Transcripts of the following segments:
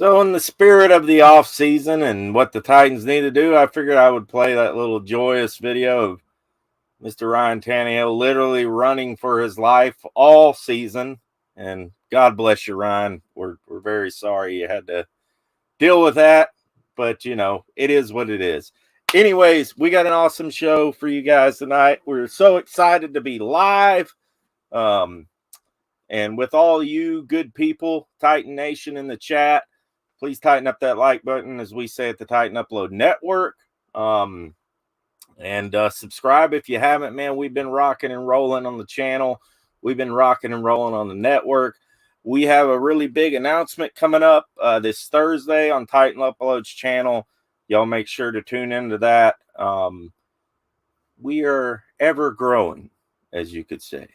So in the spirit of the off season and what the Titans need to do, I figured I would play that little joyous video of Mr. Ryan Tannehill literally running for his life all season. And God bless you, Ryan. We're very sorry you had to deal with that, but it is what it is. Anyways, we got an awesome show for you guys tonight. We're so excited to be live. And with all you good people, Titan Nation in the chat, please tighten up that like button, as we say at the Titan Upload Network. And subscribe if you haven't, man. We've been rocking and rolling on the channel. We've been rocking and rolling on the network. We have a really big announcement coming up this Thursday on Titan Upload's channel. Y'all make sure to tune into that. We are ever growing, as you could say.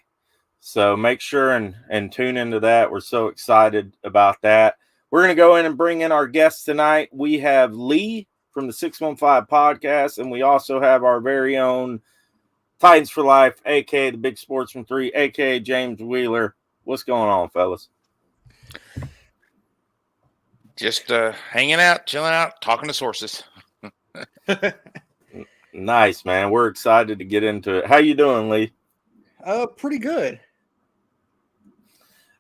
So make sure and tune into that. We're so excited about that. We're going to go in and bring in our guests tonight. We have Lee from the 615 podcast, and we also have our very own Titans4Life, a.k.a. the Big Sportsman 3, a.k.a. James Wheeler. What's going on, fellas? Just hanging out, chilling out, talking to sources. Nice, man. We're excited to get into it. How you doing, Lee? Pretty good.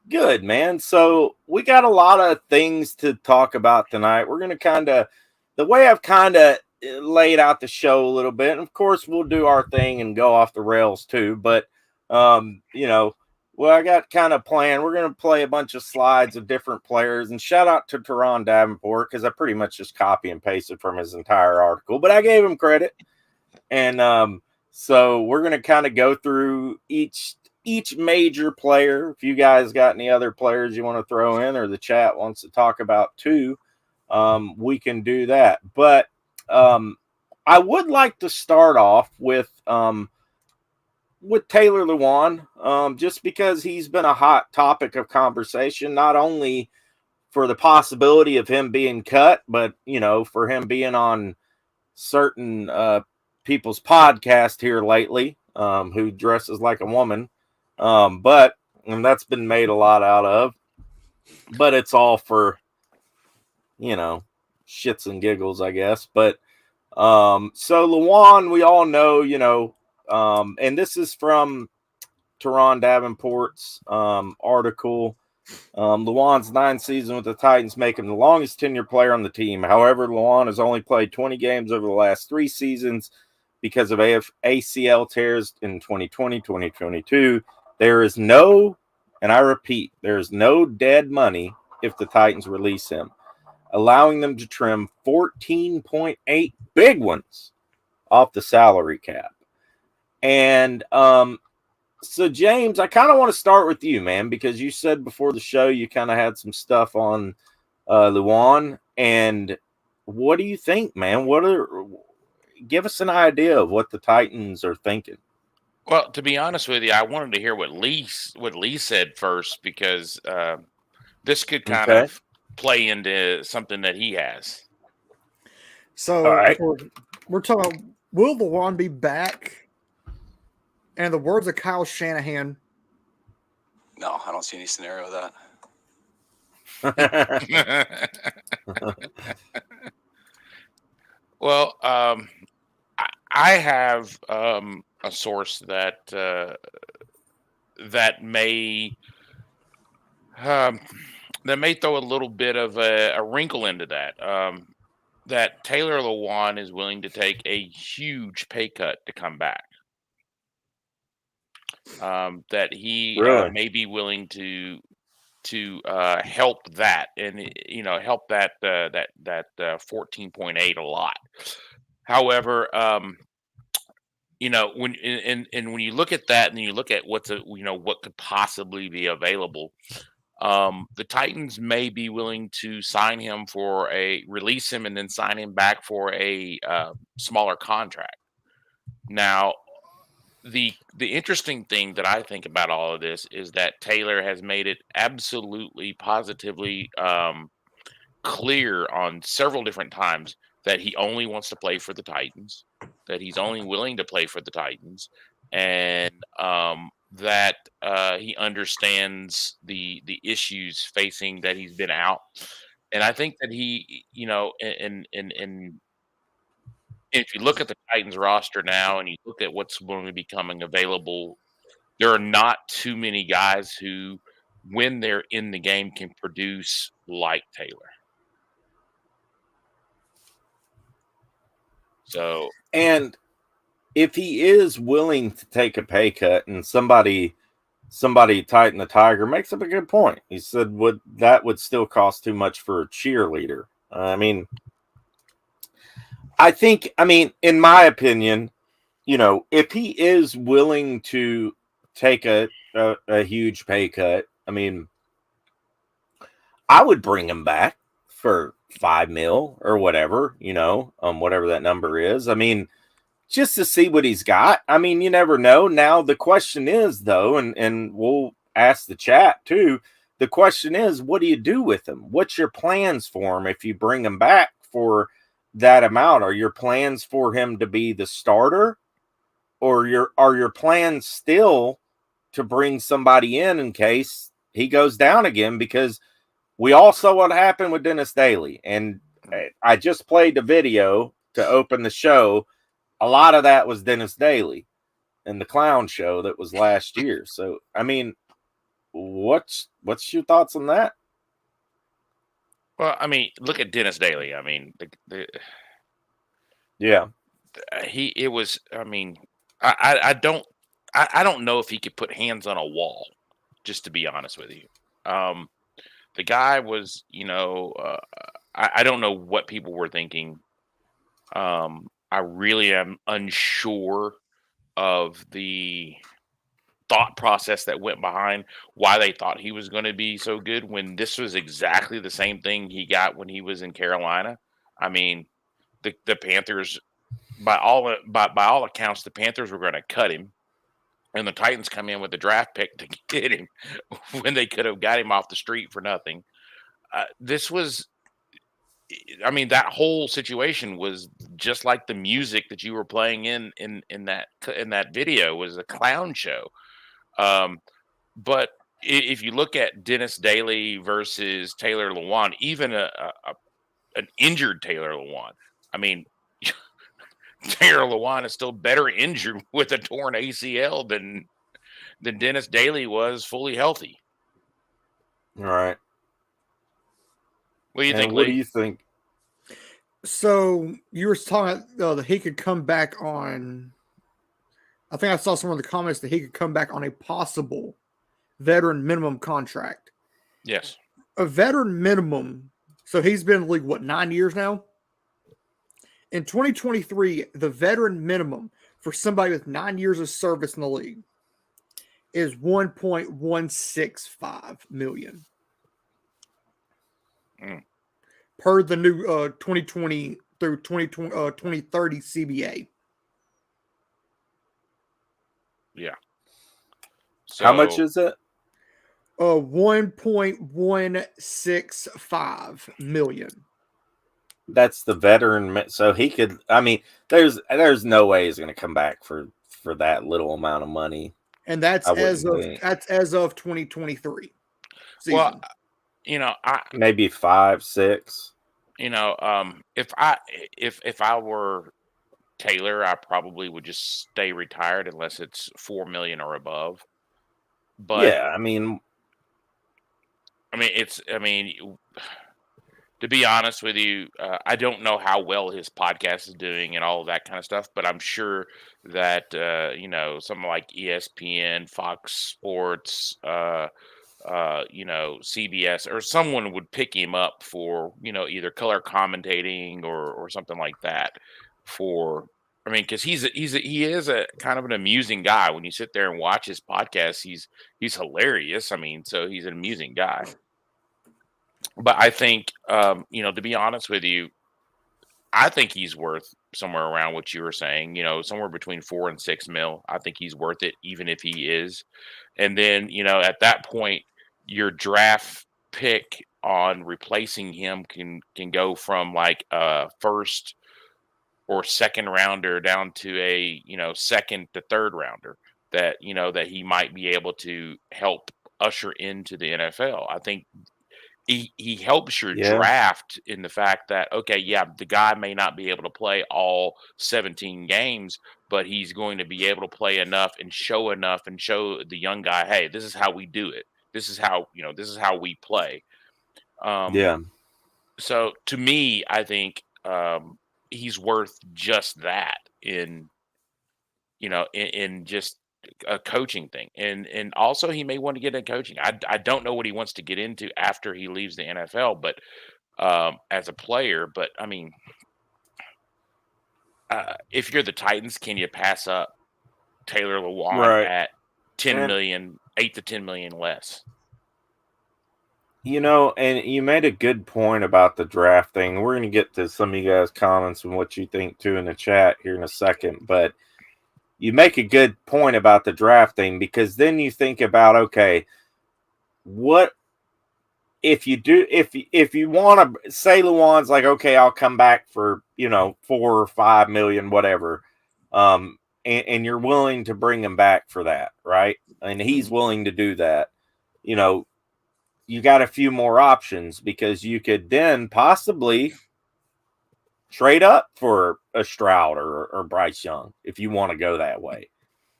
Good, man. So we got a lot of things to talk about tonight. We're going to the way I've kind of laid out the show a little bit, and of course we'll do our thing and go off the rails too, but I got kind of planned. We're going to play a bunch of slides of different players, and shout out to Teron Davenport, because I pretty much just copy and pasted from his entire article, but I gave him credit. And so we're going to kind of go through each major player. If you guys got any other players you want to throw in, or the chat wants to talk about too, we can do that. But I would like to start off with Taylor Lewan, just because he's been a hot topic of conversation, not only for the possibility of him being cut, but for him being on certain people's podcast here lately, who dresses like a woman. But that's been made a lot out of, but it's all for, shits and giggles, I guess. But, so Lewan, we all know, and this is from Teron Davenport's, article. Lewan's 9 seasons with the Titans make him the longest tenured player on the team. However, Lewan has only played 20 games over the last 3 seasons because of ACL tears in 2020, 2022. There is no, and I repeat, there is no dead money if the Titans release him, allowing them to trim 14.8 big ones off the salary cap. And so, James, I kind of want to start with you, man, because you said before the show you kind of had some stuff on Lewan. And what do you think, man? Give us an idea of what the Titans are thinking. Well, to be honest with you, I wanted to hear what Lee said first, because this could kind of play into something that he has. So we're talking, will Lewan be back? And the words of Kyle Shanahan. No, I don't see any scenario of that. Well, I have a source that may throw a little bit of a wrinkle into that. That Taylor Lewan is willing to take a huge pay cut to come back. That he may be willing to help that, and help that 14.8 a lot. However, when you look at that, and you look at what could possibly be available, the Titans may be willing to sign him release him and then sign him back for a smaller contract. Now, the interesting thing that I think about all of this is that Taylor has made it absolutely, positively clear on several different times that he only wants to play for the Titans, that he's only willing to play for the Titans, and that he understands the issues facing that he's been out. And I think that he, and if you look at the Titans roster now and you look at what's going to be becoming available, there are not too many guys who, when they're in the game, can produce like Taylor. So, and if he is willing to take a pay cut, and somebody Titan the Tiger makes up a good point. He said, that would still cost too much for a cheerleader. I think, in my opinion, if he is willing to take a huge pay cut, I would bring him back for $5 million or whatever, whatever that number is. Just to see what he's got. You never know. Now, the question is, though, and we'll ask the chat too. The question is, what do you do with him? What's your plans for him if you bring him back for that amount? Are your plans for him to be the starter? Or are your plans still to bring somebody in case he goes down again? Because we all saw what happened with Dennis Daly. And I just played the video to open the show. A lot of that was Dennis Daly and the clown show that was last year. So, what's your thoughts on that? Well, look at Dennis Daly. Yeah, I don't know if he could put hands on a wall, just to be honest with you. The guy was, I don't know what people were thinking. I really am unsure of the thought process that went behind why they thought he was going to be so good when this was exactly the same thing he got when he was in Carolina. The Panthers, by all accounts, the Panthers were going to cut him, and the Titans come in with the draft pick to get him when they could have got him off the street for nothing. That whole situation was just like the music that you were playing in that video was a clown show. But if you look at Dennis Daly versus Taylor Lewan, even an injured Taylor Lewan, Taylor Lewan is still better injured with a torn ACL than Dennis Daly was fully healthy. All right. What do you think, What do you think? So you were talking that he could come back on. I think I saw some of the comments that he could come back on a possible veteran minimum contract. Yes. A veteran minimum. So he's been in the league, 9 years now? In 2023, the veteran minimum for somebody with 9 years of service in the league is $1.165 million. Per the new 2020 through 2030 CBA. Yeah. So, how much is it? $1.165 million. That's the veteran. So he could. There's no way he's going to come back for that little amount of money. And that's as of 2023. Season. Well, maybe 5, 6. If I were Taylor, I probably would just stay retired unless it's $4 million or above. But yeah, to be honest with you, I don't know how well his podcast is doing and all of that kind of stuff, but I'm sure that something like ESPN, Fox Sports, CBS or someone would pick him up for, either color commentating or something like that because he is a kind of an amusing guy. When you sit there and watch his podcast, he's hilarious. So he's an amusing guy. But I think, to be honest with you, I think he's worth somewhere around what you were saying, somewhere between 4 and 6 mil. I think he's worth it, even if he is. And then, at that point, your draft pick on replacing him can go from like a first or second rounder down to a, second to third rounder that he might be able to help usher into the NFL. I think he helps your Yeah. draft in the fact that, okay, yeah, the guy may not be able to play all 17 games, but he's going to be able to play enough and show the young guy, hey, this is how we do it. This is how we play. Yeah. So to me, I think he's worth just that in just a coaching thing, and also he may want to get into coaching. I don't know what he wants to get into after he leaves the NFL, but as a player. But I mean, if you're the Titans, can you pass up Taylor Lewan Right. at 10 And- million, 8 to 10 million less? And you made a good point about the draft thing. We're going to get to some of you guys' comments and what you think too in the chat here in a second. But you make a good point about the draft thing, because then you think about, okay, what if you want to say Lewan's like, okay, I'll come back for, 4 or 5 million, whatever. And you're willing to bring him back for that, right? And he's willing to do that. You got a few more options, because you could then possibly trade up for a Stroud or Bryce Young if you want to go that way,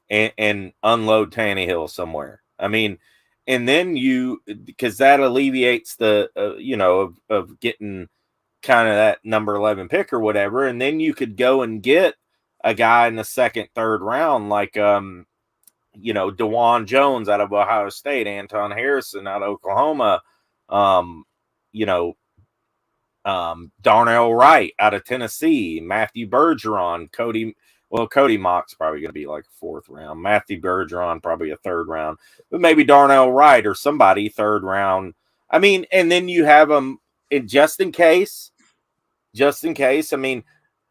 and unload Tannehill somewhere. I mean, and then because that alleviates the, of getting kind of that number 11 pick or whatever. And then you could go and get a guy in the second, third round, like, DeJuan Jones out of Ohio State, Anton Harrison out of Oklahoma, Darnell Wright out of Tennessee, Matthew Bergeron, Cody Mock's probably going to be like a fourth round, Matthew Bergeron probably a third round, but maybe Darnell Wright or somebody third round. I mean, and then you have them just in case. I mean,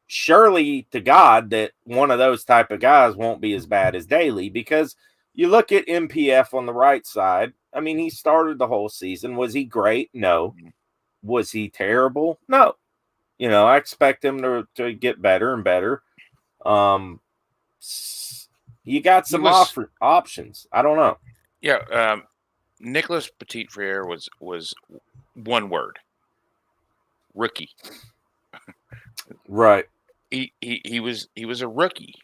surely to God that one of those type of guys won't be as bad as Daly, because you look at MPF on the right side. I mean, he started the whole season. Was he great? No. Was he terrible? No. I expect him to get better and better. You got some options. I don't know. Yeah. Nicholas Petit-Frere was one word: rookie. Right. He was a rookie,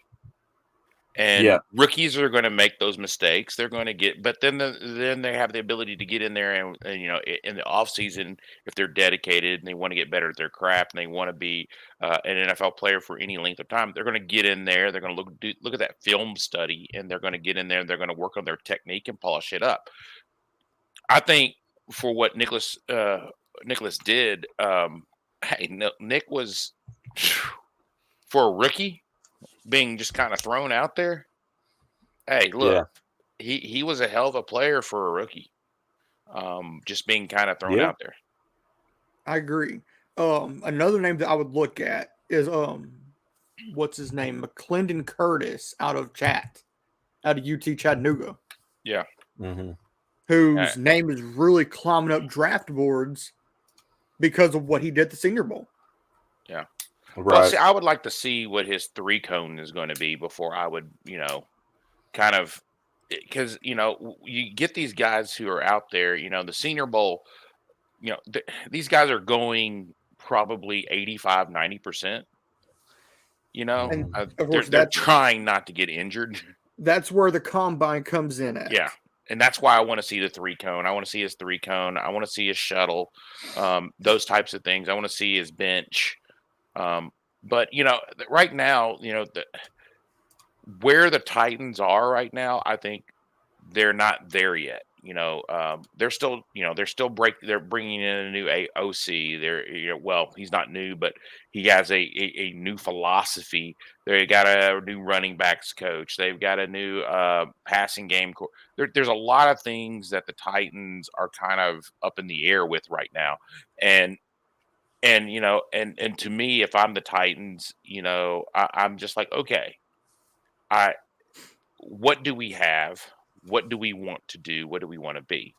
and rookies are going to make those mistakes. They're going to get, but then they have the ability to get in there and in the off season, if they're dedicated and they want to get better at their craft and they want to be an NFL player for any length of time, they're going to get in there. They're going to look at that film study, and they're going to get in there and they're going to work on their technique and polish it up. I think for what Nicholas did, Nick was, for a rookie, being just kind of thrown out there. Hey, look, he was a hell of a player for a rookie. Just being kind of thrown out there. I agree. Another name that I would look at is what's his name? McClendon Curtis out of UT Chattanooga. Yeah. Mm-hmm. Whose name is really climbing up draft boards because of what he did at the Senior Bowl. Yeah. Right. Well, see, I would like to see what his 3-cone is going to be before I would, kind of, because, you get these guys who are out there, the Senior Bowl, these guys are going probably 85, 90%, they're trying not to get injured. That's where the combine comes in at. Yeah. And that's why I want to see the 3-cone. I want to see his 3-cone. I want to see his shuttle, those types of things. I want to see his bench. But right now, where the Titans are right now, I think they're not there yet. They're still they're bringing in a new OC. He's not new, but he has a new philosophy. They got a new running backs coach. They've got a new passing game. There's a lot of things that the Titans are kind of up in the air with right now, and to me, if I'm the Titans, I'm just like, okay, what do we have? What do we want to do? What do we want to be?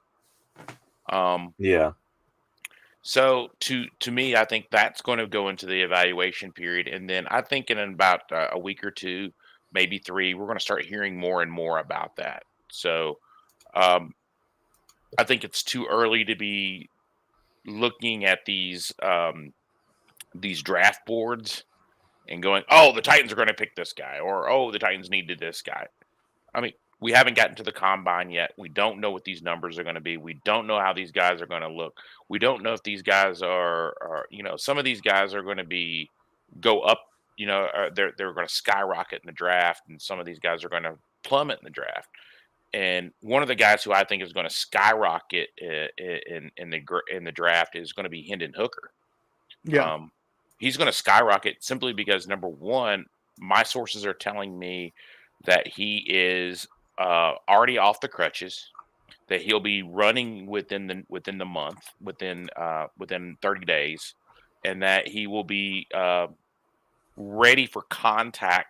So to me, I think that's going to go into the evaluation period. And then I think in about a week or two, maybe 3, we're going to start hearing more and more about that. So I think it's too early to be looking at these draft boards and going, oh, the Titans are going to pick this guy, or oh, the Titans needed this guy. I mean, we haven't gotten to the combine yet. We don't know what these numbers are going to be. We don't know how these guys are going to look. We don't know if these guys are some of these guys are going to go up, they're going to skyrocket in the draft, and some of these guys are going to plummet in the draft. And one of the guys who I think is going to skyrocket in the draft is going to be Hendon Hooker. Yeah. He's going to skyrocket simply because, number one, my sources are telling me that he is already off the crutches, that he'll be running within the month, within 30 days, and that he will be ready for contact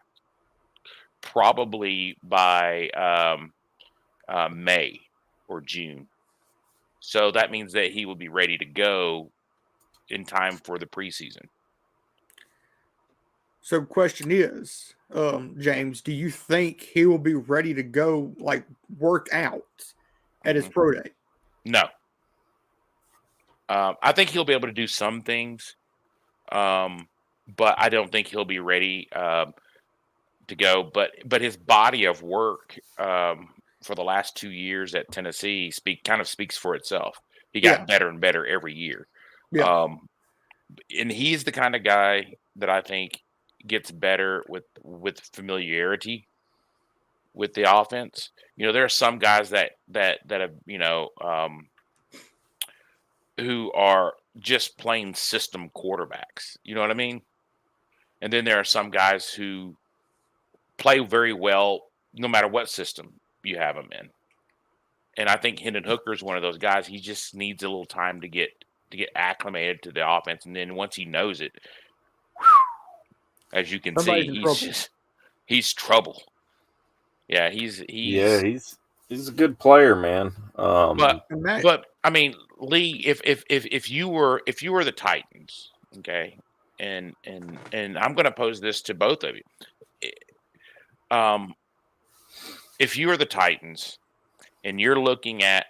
probably by May or June. So that means that he will be ready to go in time for the preseason. So question is, James, do you think he will be ready to go, like, work out at his pro day? No. I think he'll be able to do some things, but I don't think he'll be ready to go. But his body of work for the last 2 years at Tennessee kind of speaks for itself. He got better and better every year. Yeah. And he's the kind of guy that I think gets better with familiarity with the offense. There are some guys that have, who are just plain system quarterbacks. You know what I mean? And then there are some guys who play very well no matter what system you have them in. And I think Hendon Hooker is one of those guys. He just needs a little time to get acclimated to the offense, and then once he knows it, as you can see, he's trouble. Yeah, he's a good player, man. But I mean, Lee, if you were the Titans, okay, and I'm going to pose this to both of you. If you are the Titans and you're looking at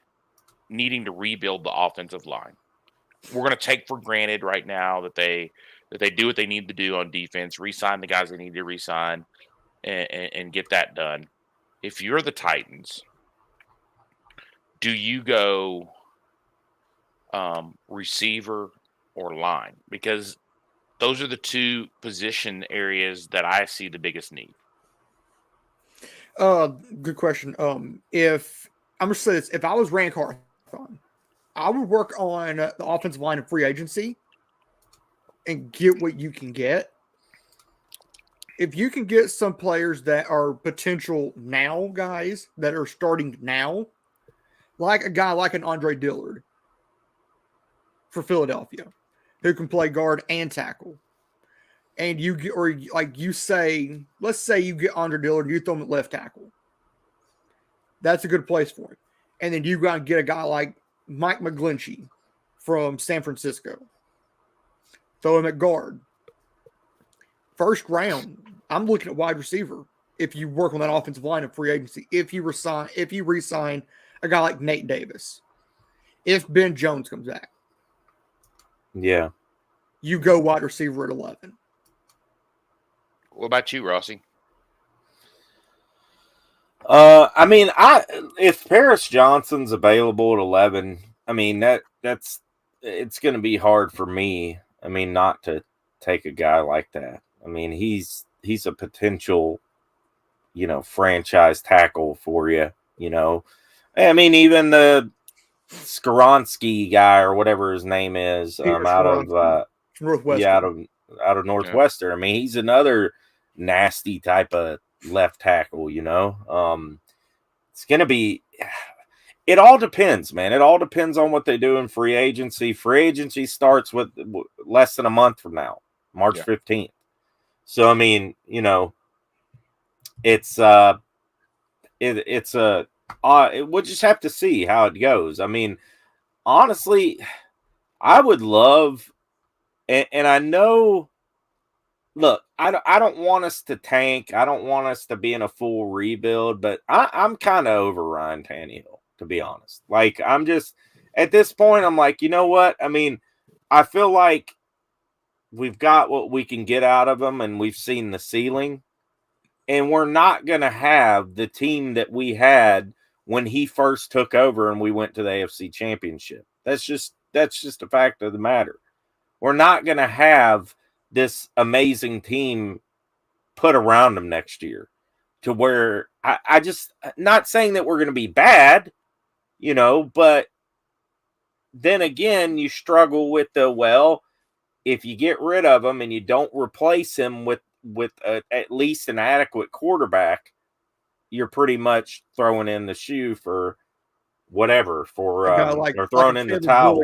needing to rebuild the offensive line, we're going to take for granted right now that they do what they need to do on defense, re-sign the guys they need to re-sign, and get that done. If you're the Titans, do you go receiver or line? Because those are the two position areas that I see the biggest need. Good question. If I'm gonna say this, if I was Rand Carthon, I would work on the offensive line in free agency and get what you can get. If you can get some players that are potential now guys that are starting now, like a guy like an Andre Dillard for Philadelphia, who can play guard and tackle, and let's say you get Andre Dillard, you throw him at left tackle. That's a good place for him. And then you go and get a guy like Mike McGlinchey from San Francisco. Throw him at guard. First round, I'm looking at wide receiver. If you work on that offensive line of free agency, if you re-sign a guy like Nate Davis, if Ben Jones comes back, you go wide receiver at 11. What about you, Rossi? I mean, if Paris Johnson's available at 11, I mean it's going to be hard for me. I mean, not to take a guy like that. I mean, he's a potential, franchise tackle for you. I mean, even the Skoronsky guy or whatever his name is, out of Northwestern. Out of Northwestern. I mean, he's another nasty type of left tackle. It's gonna be. It all depends, man. It all depends on what they do in free agency. Free agency starts with less than a month from now, March 15th. So I mean, it's we'll just have to see how it goes. I mean, honestly, I would love, and I know. Look, I don't want us to tank. I don't want us to be in a full rebuild, but I'm kind of over Ryan Tannehill, to be honest. Like, I'm just, at this point, I'm like, you know what? I mean, I feel like we've got what we can get out of him, and we've seen the ceiling. And we're not going to have the team that we had when he first took over and we went to the AFC Championship. That's just a fact of the matter. We're not going to have this amazing team put around him next year to where I just, not saying that we're going to be bad, but then again, you struggle with if you get rid of him and you don't replace him with at least an adequate quarterback, you're pretty much throwing in the shoe for whatever, or throwing in the towel.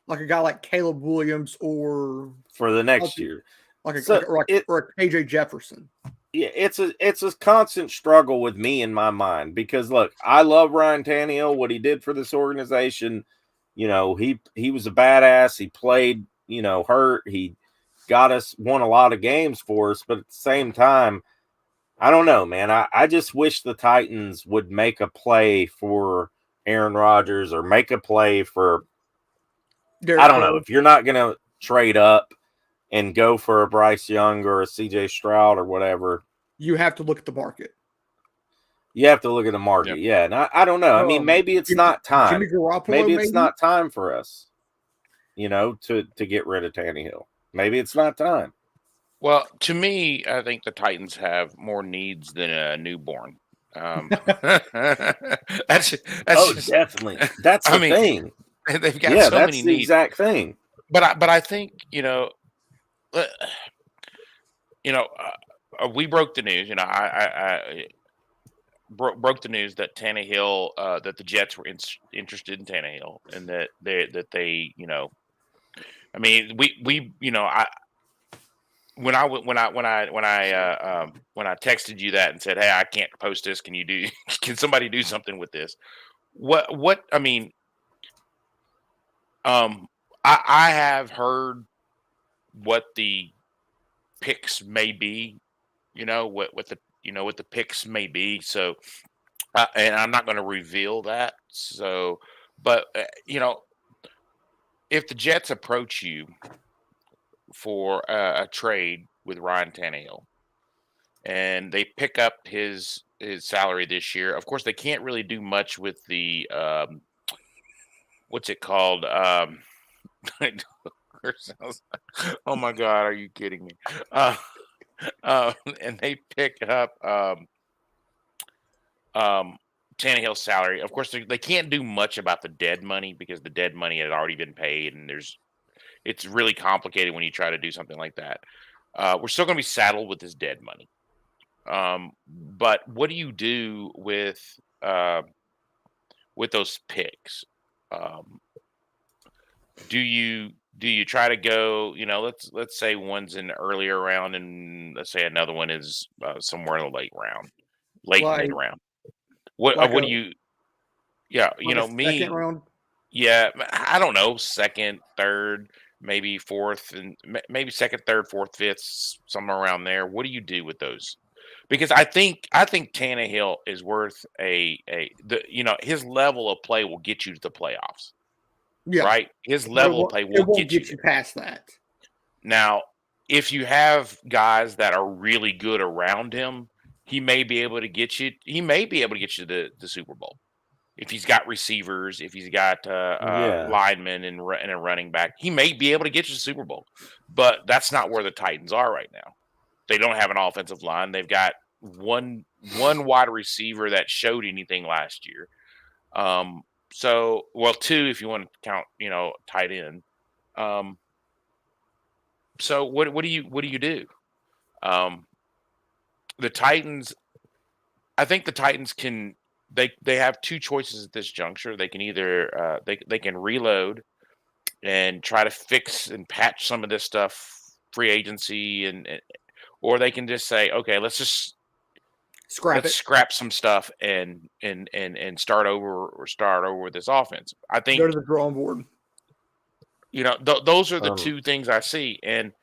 Like a guy like Caleb Williams, or for the next year, or a KJ Jefferson. Yeah, it's a constant struggle with me in my mind, because look, I love Ryan Tannehill, what he did for this organization. He was a badass. He played, hurt. He won a lot of games for us, but at the same time, I don't know, man. I just wish the Titans would make a play for Aaron Rodgers, or make a play for, I don't know, if you're not going to trade up and go for a Bryce Young or a CJ Stroud or whatever, you have to look at the market. You have to look at the market. Yeah. And I don't know. I mean, maybe it's not time. Maybe it's not time for us, to get rid of Tannehill. Maybe it's not time. Well, to me, I think the Titans have more needs than a newborn. That's definitely. That's the thing. They've got so many needs. That's the exact thing. But I think, we broke the news. I broke the news that Tannehill, that the Jets were interested in Tannehill, and that they I mean, when I texted you that and said, "Hey, I can't post this. Can somebody do something with this?" I mean, I have heard what the picks may be, what the picks may be. So, and I'm not going to reveal that. So, but if the Jets approach you for a trade with Ryan Tannehill, and they pick up his salary this year, of course they can't really do much with the what's it called? Oh my God, are you kidding me? And they pick up Tannehill's salary. Of course, they can't do much about the dead money, because the dead money had already been paid, and it's really complicated when you try to do something like that. We're still going to be saddled with this dead money. But what do you do with those picks? Do you try to go, let's say one's in the earlier round, and let's say another one is somewhere in the late mid round. What do you? Yeah, me. Second round. Yeah, I don't know, second, third, maybe fourth, and maybe second, third, fourth, fifth, somewhere around there. What do you do with those? Because I think Tannehill is worth his level of play will get you to the playoffs. Yeah. Right? His level of play will get you past that. Now, if you have guys that are really good around him, he may be able to get you. He may be able to get you to the Super Bowl. If he's got receivers, if he's got linemen and a running back, he may be able to get you to the Super Bowl. But that's not where the Titans are right now. They don't have an offensive line. They've got one wide receiver that showed anything last year. So, two if you want to count, tight end. So what do you do? The Titans, I think the Titans can. They have two choices at this juncture. They can either they can reload and try to fix and patch some of this stuff, free agency, or they can just say, okay, let's just scrap some stuff and start over with this offense. I think go to the drawing board. Those are the two things I see, and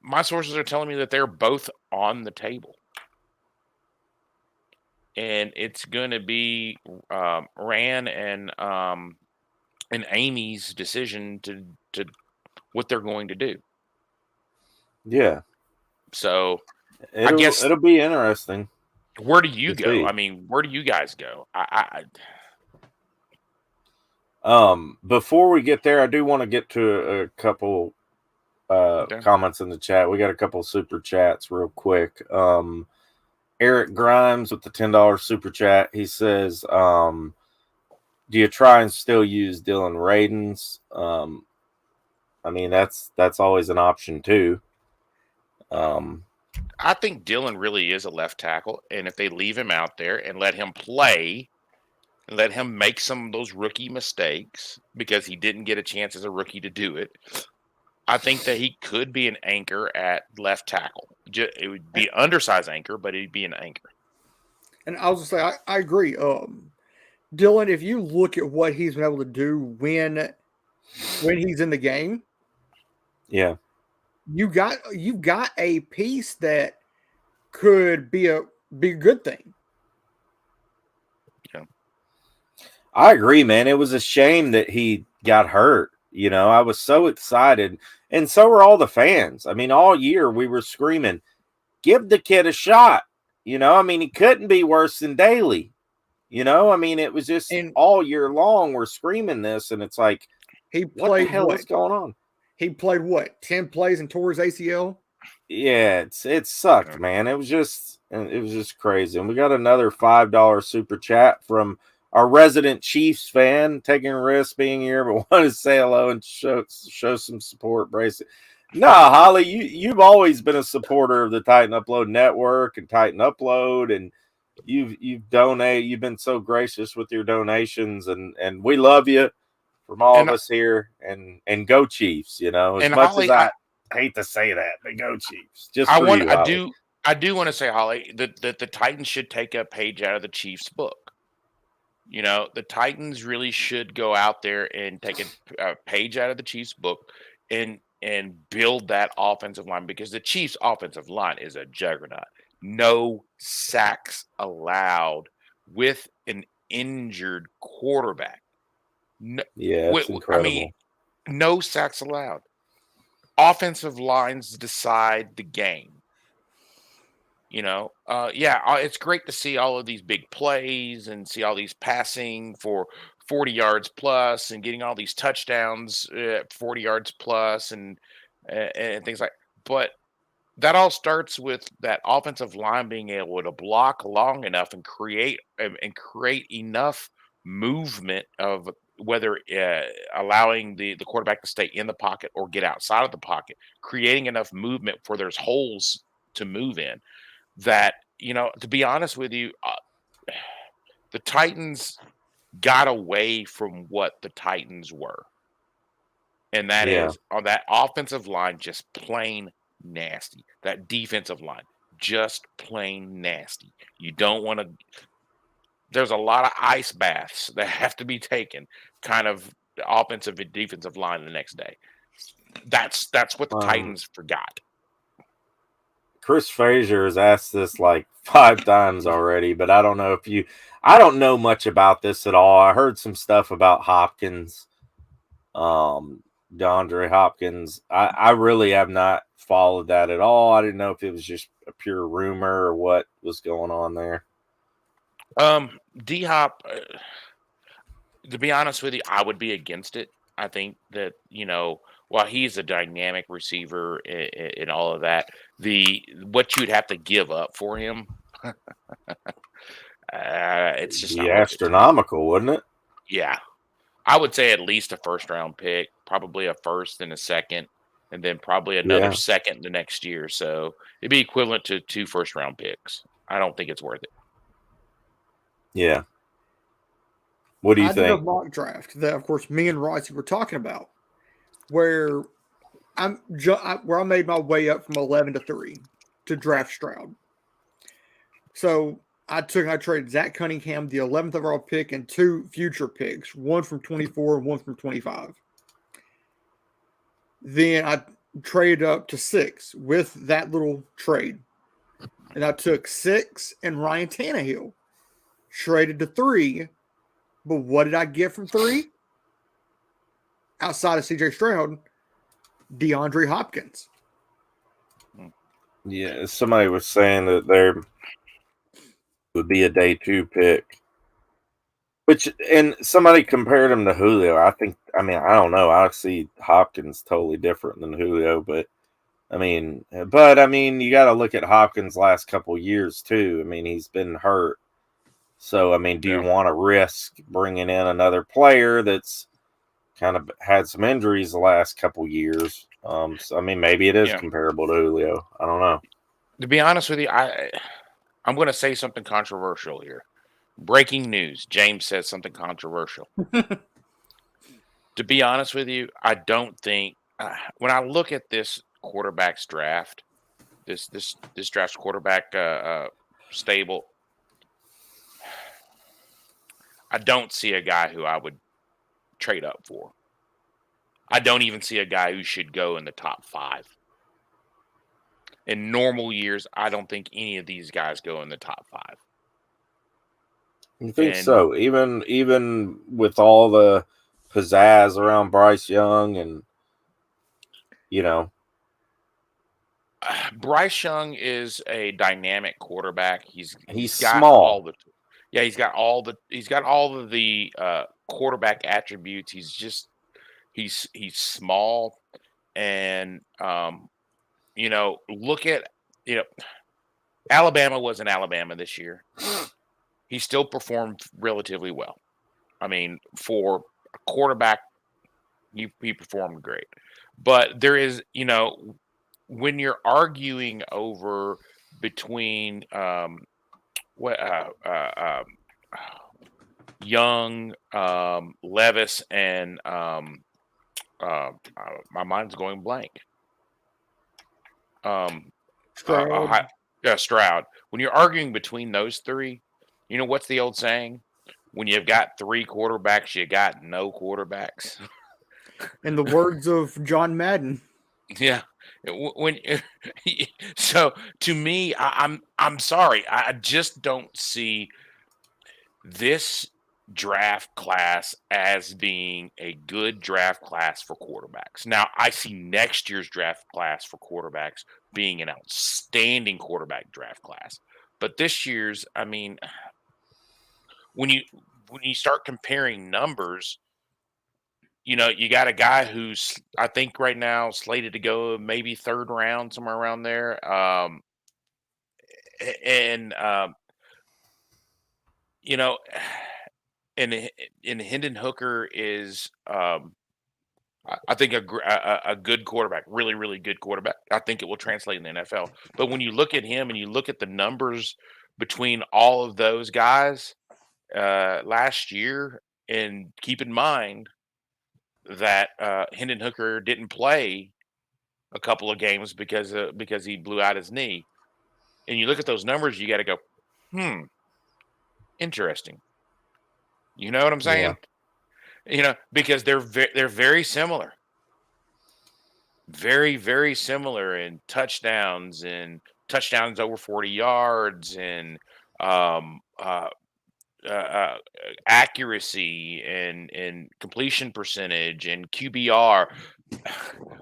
my sources are telling me that they're both on the table. and it's going to be Rand and Amy's decision to what they're going to do. Yeah. So I guess it'll be interesting. Where do you to go? see. I mean, where do you guys go? Before we get there, I do want to get to a couple Okay. comments in the chat. We got a couple super chats real quick. Eric Grimes with the $10 super chat. He says, do you try and still use Dylan Radins? I mean, that's always an option too. I think Dylan really is a left tackle, and if they leave him out there and let him play and let him make some of those rookie mistakes because he didn't get a chance as a rookie to do it, I think that he could be an anchor at left tackle. It would be undersized anchor, but it'd be an anchor. And I was going to say, I agree. Dylan, if you look at what he's been able to do when he's in the game, yeah, you've got a piece that could be a good thing. Yeah, I agree, man. It was a shame that he got hurt. You know, I was so excited, and so were all the fans. I mean, all year we were screaming, "Give the kid a shot." You know, I mean, he couldn't be worse than Daly. You know, I mean, it was just all year long we're screaming this, and it's like, he what played the hell is going on? He played 10 plays and tore his ACL. Yeah, it sucked, man. It was just crazy. And we got another $5 super chat from our resident Chiefs fan, taking a risk being here, but wanted to say hello and show some support. Brace it. Nah, Holly, you've always been a supporter of the Titan Upload Network and Titan Upload, and you've donated. You've been so gracious with your donations, and we love you from all of us here. And go Chiefs. You know, as much Holly, as I hate to say that, but go Chiefs. Just I for want. you, I Holly. do want to say, Holly, that the Titans should take a page out of the Chiefs' book. You know, the Titans really should go out there and take a page out of the Chiefs' book and build that offensive line, because the Chiefs' offensive line is a juggernaut. No sacks allowed with an injured quarterback. No, Yeah, it's incredible. I mean, no sacks allowed. Offensive lines decide the game. You know, it's great to see all of these big plays and see all these passing for 40 yards plus and getting all these touchdowns 40 yards plus and things like. But that all starts with that offensive line being able to block long enough and create enough movement of whether allowing the quarterback to stay in the pocket or get outside of the pocket, creating enough movement for there's holes to move in. That, you know, to be honest with you, the Titans got away from what the Titans were. And that is on that offensive line, just plain nasty. That defensive line, just plain nasty. You don't want to. There's a lot of ice baths that have to be taken, kind of the offensive and defensive line the next day. That's what the Titans forgot. Chris Frazier has asked this like 5 times already, but I don't know I don't know much about this at all. I heard some stuff about Hopkins, DeAndre Hopkins. I really have not followed that at all. I didn't know if it was just a pure rumor or what was going on there. D-Hop, to be honest with you, I would be against it. I think that, you know, while he's a dynamic receiver and all of that, what you'd have to give up for him, it's just not astronomical, wouldn't it? Yeah, I would say at least a first-round pick, probably a first and a second, and then probably another second the next year. So it'd be equivalent to 2 first-round picks. I don't think it's worth it. Yeah. What do you think? I did a mock draft that, of course, me and Ricey were talking about, where I made my way up from 11 to 3 to draft Stroud. So I traded Zach Cunningham, the 11th overall pick, and 2 future picks, one from 24 and one from 25. Then I traded up to 6 with that little trade. And I took 6 and Ryan Tannehill. traded to 3. But what did I get from 3? Outside of CJ Stroud, DeAndre Hopkins. Yeah, somebody was saying that there would be a day 2 pick. And somebody compared him to Julio. I don't know. I see Hopkins totally different than Julio, but you got to look at Hopkins' last couple years too. He's been hurt. So, do you want to risk bringing in another player that's kind of had some injuries the last couple years? Maybe it is comparable to Julio. I don't know. To be honest with you, I'm going to say something controversial here. Breaking news. James says something controversial. To be honest with you, I don't think when I look at this quarterback's draft, this draft quarterback stable, I don't see a guy who I would trade up for. I don't even see a guy who should go in the top 5. In normal years, I don't think any of these guys go in the top 5. You think so? Even with all the pizzazz around Bryce Young and, Bryce Young is a dynamic quarterback. He's got small. He's got all of the quarterback attributes. He's small, and look at Alabama wasn't Alabama this year. He still performed relatively well. For a quarterback, he performed great. But there is, when you're arguing over between Young, Levis, and my mind's going blank. Stroud. When you're arguing between those 3, what's the old saying? When you've got 3 quarterbacks, you got no quarterbacks. In the words of John Madden. Yeah. So to me, I'm sorry. I just don't see this draft class as being a good draft class for quarterbacks. Now, I see next year's draft class for quarterbacks being an outstanding quarterback draft class. But this year's, when you start comparing numbers, you got a guy who's, I think right now slated to go maybe 3rd round, somewhere around there. And Hendon Hooker is, I think a good quarterback, really, really good quarterback. I think it will translate in the NFL. But when you look at him and you look at the numbers between all of those guys last year, and keep in mind that Hendon Hooker didn't play a couple of games because he blew out his knee, and you look at those numbers, you got to go, interesting. You know what I'm saying? Yeah. Because they're very similar. Very, very similar in touchdowns over 40 yards and accuracy and completion percentage and QBR.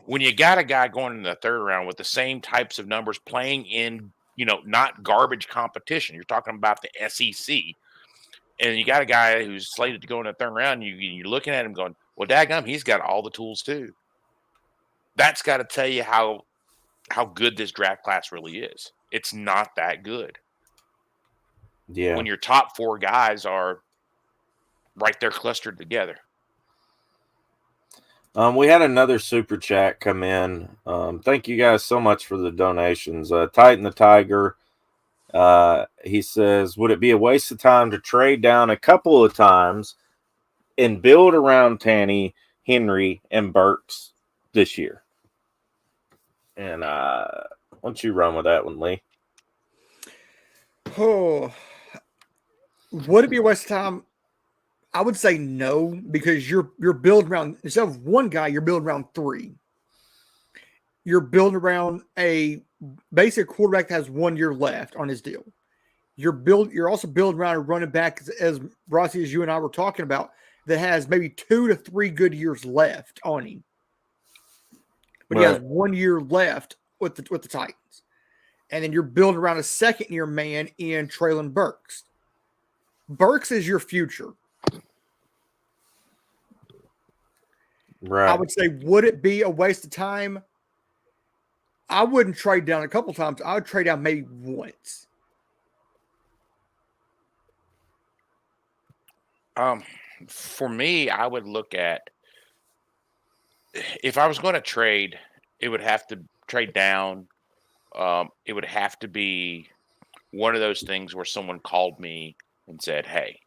When you got a guy going in the 3rd round with the same types of numbers playing in, not garbage competition, you're talking about the SEC. And you got a guy who's slated to go in the 3rd round, you're looking at him going, well, daggum, he's got all the tools too. That's got to tell you how good this draft class really is. It's not that good. Yeah. When your top 4 guys are right there clustered together. We had another super chat come in. Thank you guys so much for the donations. Titan the Tiger. He says, would it be a waste of time to trade down a couple of times and build around Tanny, Henry, and Burks this year? And why don't you run with that one, Lee? Oh, would it be a waste of time? I would say no, because you're building around, instead of one guy, you're building around 3. You're building around a basic quarterback that has 1 year left on his deal. You're also building around a running back, as Rossi, as you and I were talking about, that has maybe 2 to 3 good years left on him. But he has 1 year left with the Titans. And then you're building around a second-year man in Treylon Burks. Burks is your future. Right. I would say, would it be a waste of time? I wouldn't trade down a couple times. I would trade down maybe once. For me, I would look at, if I was going to trade, it would have to trade down. It would have to be one of those things where someone called me and said, "Hey,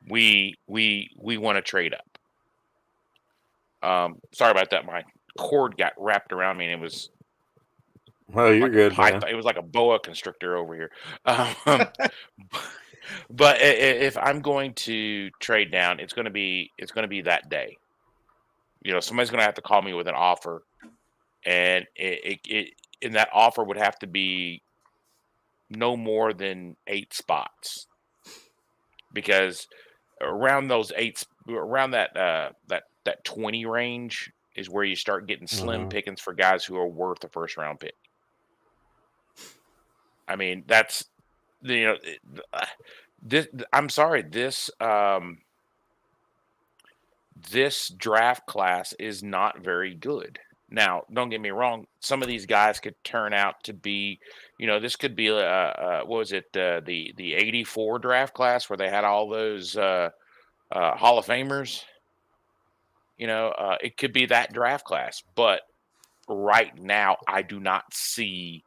we want to trade up." Sorry about that. My cord got wrapped around me, and it was Well, you're like good, man. it was like a boa constrictor over here. But if I'm going to trade down, it's going to be that day. Somebody's going to have to call me with an offer, and and that offer would have to be no more than 8 spots, because around that 20 range is where you start getting slim pickings for guys who are worth a first round pick. I mean, that's this. I'm sorry, this draft class is not very good. Now, don't get me wrong. Some of these guys could turn out to be, this could be what was it, the '84 draft class where they had all those Hall of Famers. It could be that draft class, but right now I do not see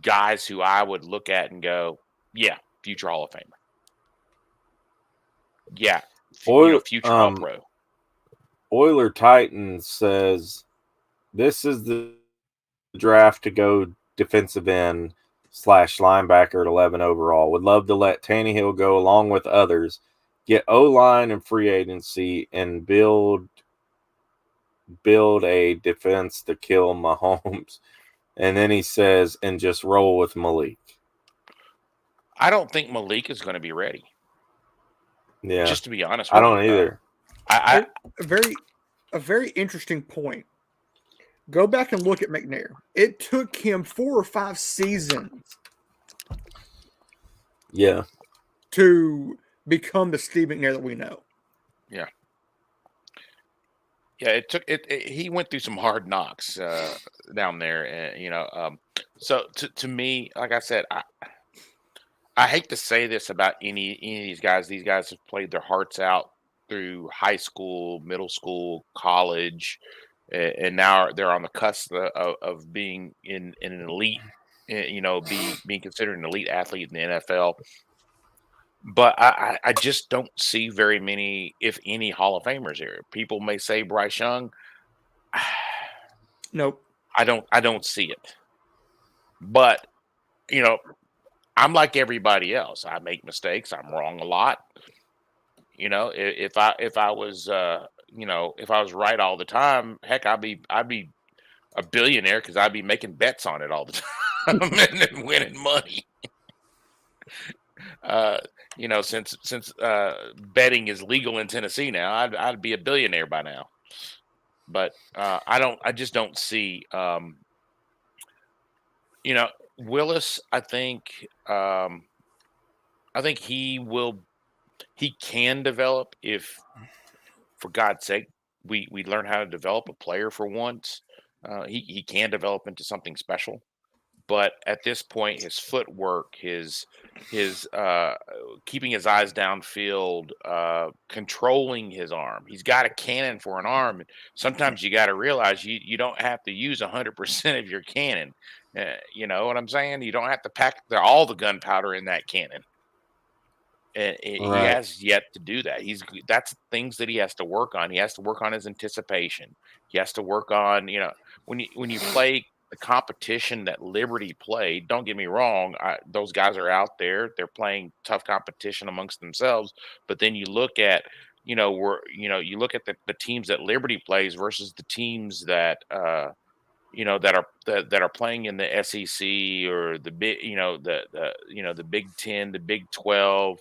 guys who I would look at and go, yeah, future Hall of Famer. Yeah, future All Pro. Oiler Titans says this is the draft to go defensive end / linebacker at 11 overall. Would love to let Tannehill go along with others, get O-line and free agency, and build a defense to kill Mahomes. And then he says, and just roll with Malik. I don't think Malik is going to be ready. Yeah. Just to be honest I with don't you. either. A very interesting point. Go back and look at McNair. It took him 4 or 5 seasons. Yeah. To become the Steve McNair that we know. Yeah. Yeah, it took it. He went through some hard knocks down there, and so to me, like I said, I hate to say this about any of these guys. These guys have played their hearts out through high school, middle school, college, and now they're on the cusp of being in an elite, being considered an elite athlete in the NFL. But I just don't see very many, if any, Hall of Famers here. People may say Bryce Young. Nope. I don't see it. But, I'm like everybody else. I make mistakes. I'm wrong a lot. If I was if I was right all the time, heck, I'd be a billionaire, because I'd be making bets on it all the time and then winning money. Since betting is legal in Tennessee now, I'd be a billionaire by now. But I just don't see, Willis. I think he can develop if, for God's sake, we learn how to develop a player for once. He can develop into something special. But at this point, his footwork, his keeping his eyes downfield, controlling his arm. He's got a cannon for an arm. Sometimes you got to realize you don't have to use 100% of your cannon. You know what I'm saying? You don't have to pack all the gunpowder in that cannon. And he has yet to do that. That's things that he has to work on. He has to work on his anticipation. He has to work on, when you play the competition that Liberty played, don't get me wrong, those guys are out there. They're playing tough competition amongst themselves. But then you look at, you look at the teams that Liberty plays versus the teams that that are playing in the SEC or the big, the Big 10, the Big 12,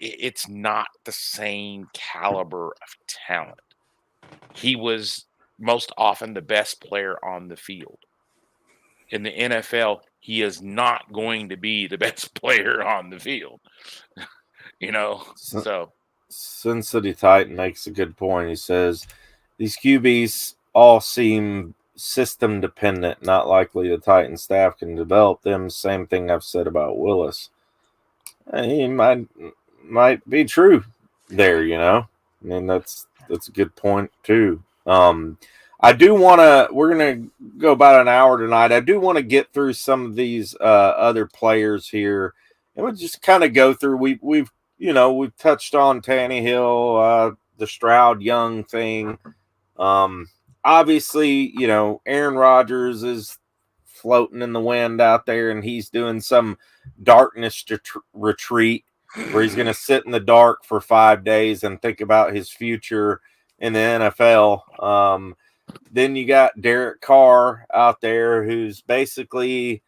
it's not the same caliber of talent. He was most often the best player on the field. In the NFL, he is not going to be the best player on the field. So Sin City Titan makes a good point. He says these QBs all seem system dependent, not likely the Titan staff can develop them. Same thing I've said about Willis. He might be true there, I mean, that's a good point too. I do want to. We're gonna go about an hour tonight. I do want to get through some of these other players here, and we'll just kind of go through. We've touched on Tannehill, the Stroud Young thing. Obviously, Aaron Rodgers is floating in the wind out there, and he's doing some darkness retreat where he's going to sit in the dark for 5 days and think about his future in the NFL. Then you got Derek Carr out there, who's basically,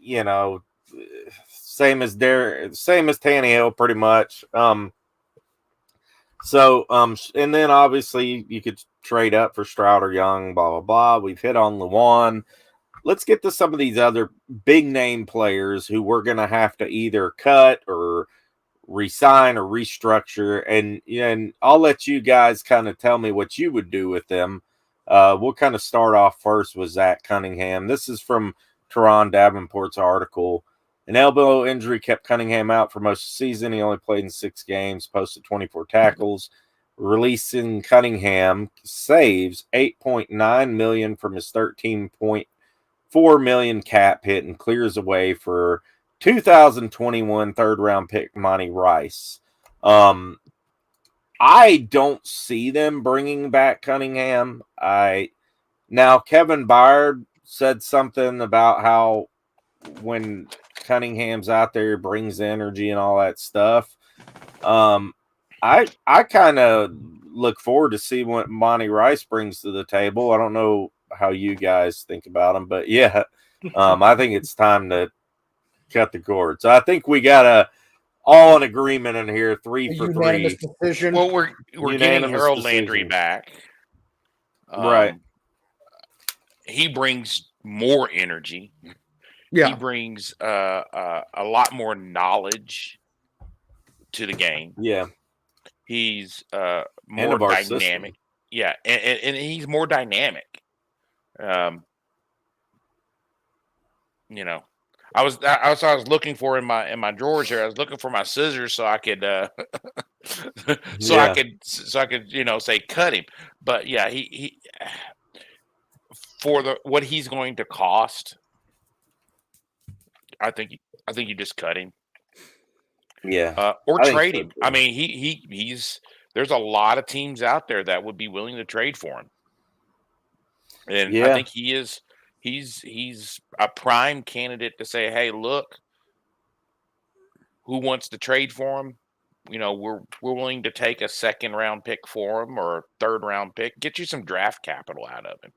same as Tannehill, pretty much. And then obviously you could trade up for Stroud or Young, blah, blah, blah. We've hit on Lewan. Let's get to some of these other big name players who we're going to have to either cut or resign or restructure. And I'll let you guys kind of tell me what you would do with them. We'll kind of start off first with Zach Cunningham. This is from Teron Davenport's article. An elbow injury kept Cunningham out for most of the season. He only played in 6 games, posted 24 tackles. Releasing Cunningham saves $8.9 million from his $13.4 million cap hit and clears away for 2021 third-round pick Monty Rice. I don't see them bringing back Cunningham. Now Kevin Byard said something about how when Cunningham's out there, he brings energy and all that stuff. I kind of look forward to see what Monty Rice brings to the table. I don't know how you guys think about him, but yeah, I think it's time to cut the cord. So I think we got all in agreement in here, 3 for 3. Decision. Well, we're getting Harold Landry back. Right. He brings more energy. Yeah. He brings a lot more knowledge to the game. Yeah. He's more dynamic. Yeah, and he's more dynamic. I was looking for in my drawers here. I was looking for my scissors so I could I could say cut him. But yeah, he for what he's going to cost, I think you just cut him. Yeah. Or trade him. I mean, he's there's a lot of teams out there that would be willing to trade for him. And I think he's a prime candidate to say, hey, look, who wants to trade for him? We're willing to take a 2nd round pick for him or a 3rd round pick. Get you some draft capital out of him.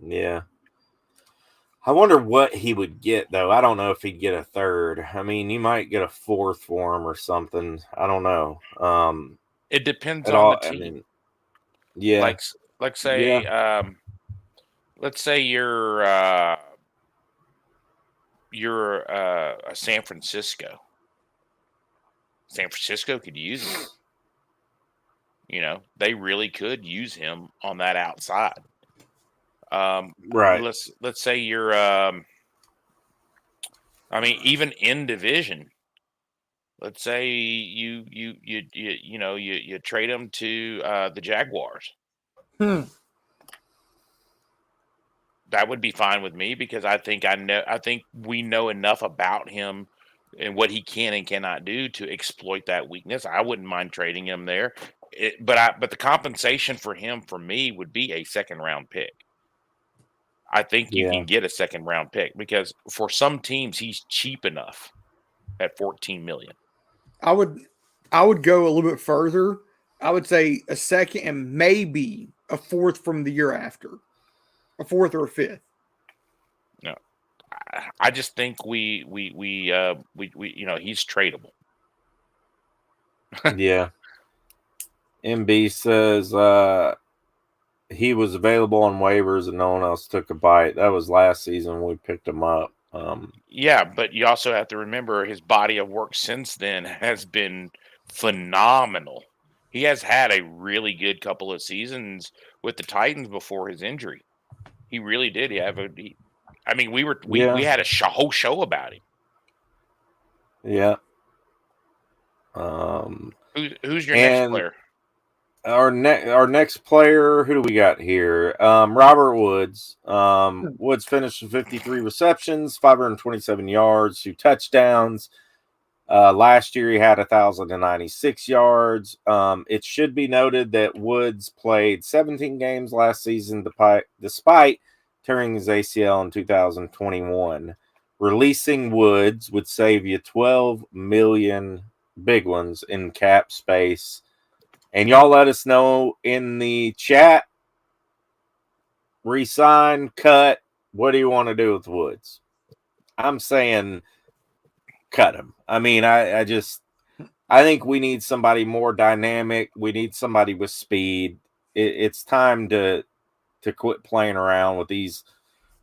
Yeah. I wonder what he would get, though. I don't know if he'd get a 3rd. I mean, you might get a 4th for him or something. I don't know. It depends on the team. I mean, yeah. Like say, let's say you're a San Francisco. San Francisco could use him. They really could use him on that outside. Right. Let's say you're even in division. Let's say you trade him to the Jaguars. That would be fine with me because I think we know enough about him and what he can and cannot do to exploit that weakness. I wouldn't mind trading him there. But the compensation for him, for me, would be a 2nd round pick. I think you can get a 2nd round pick because for some teams he's cheap enough at $14 million. I would go a little bit further. I would say a second and maybe a fourth from the year after, a fourth or a fifth. No, I just think we he's tradable. Yeah. MB says he was available on waivers and no one else took a bite. That was last season when we picked him up. Yeah, but you also have to remember his body of work since then has been phenomenal. He has had a really good couple of seasons with the Titans before his injury. He really did. We had a whole show about him. Yeah. Who's your next player? Our next player, who do we got here? Robert Woods. Woods finished with 53 receptions, 527 yards, 2 touchdowns. Last year he had 1,096 yards. It should be noted that Woods played 17 games last season despite tearing his ACL in 2021. Releasing Woods would save you $12 million, big ones, in cap space. And y'all let us know in the chat, resign, cut, what do you want to do with Woods? I'm saying cut him. I mean, I think we need somebody more dynamic. We need somebody with speed. It's time to quit playing around with these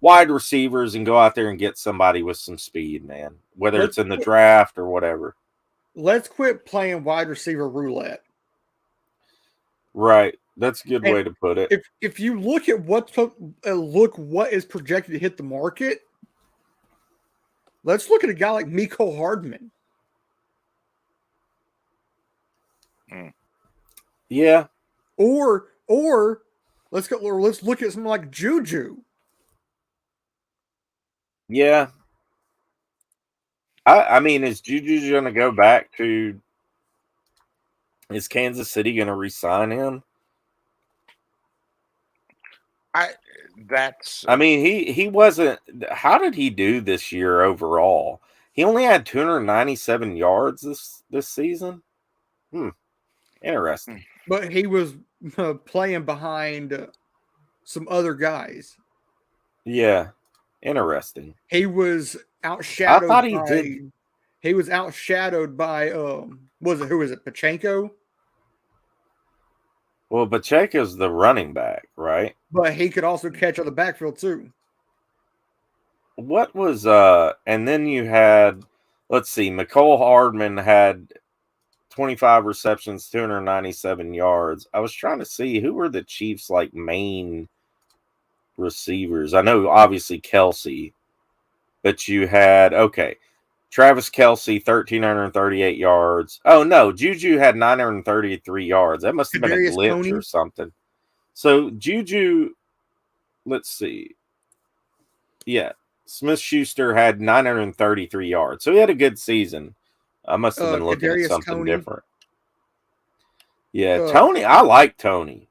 wide receivers and go out there and get somebody with some speed, man, whether it's in the draft or whatever. Let's quit playing wide receiver roulette. Right. That's a good way to put it. If you look at what is projected to hit the market, let's look at a guy like Mecole Hardman. Yeah. Or let's look at something like Juju. Yeah. I mean, is Juju going to go back to? Is Kansas City going to re-sign him? I mean, he wasn't. How did he do this year overall? He only had 297 yards this season. Interesting. But he was playing behind some other guys. Yeah, interesting. He was outshadowed. I thought he did. He was outshadowed by who was it? Pachenko. Well, Pacheco's the running back, right? But he could also catch on the backfield too. What was and then you had, let's see, Mecole Hardman had 25 receptions, 297 yards. I was trying to see who were the Chiefs' main receivers. I know obviously Kelsey, but you had Travis Kelsey, 1,338 yards. Oh, no. Juju had 933 yards. That must have been a glitch or something. So, Juju, let's see. Yeah. Smith-Schuster had 933 yards. So, he had a good season. I must have been looking at something different. Yeah, Tony. I like Tony.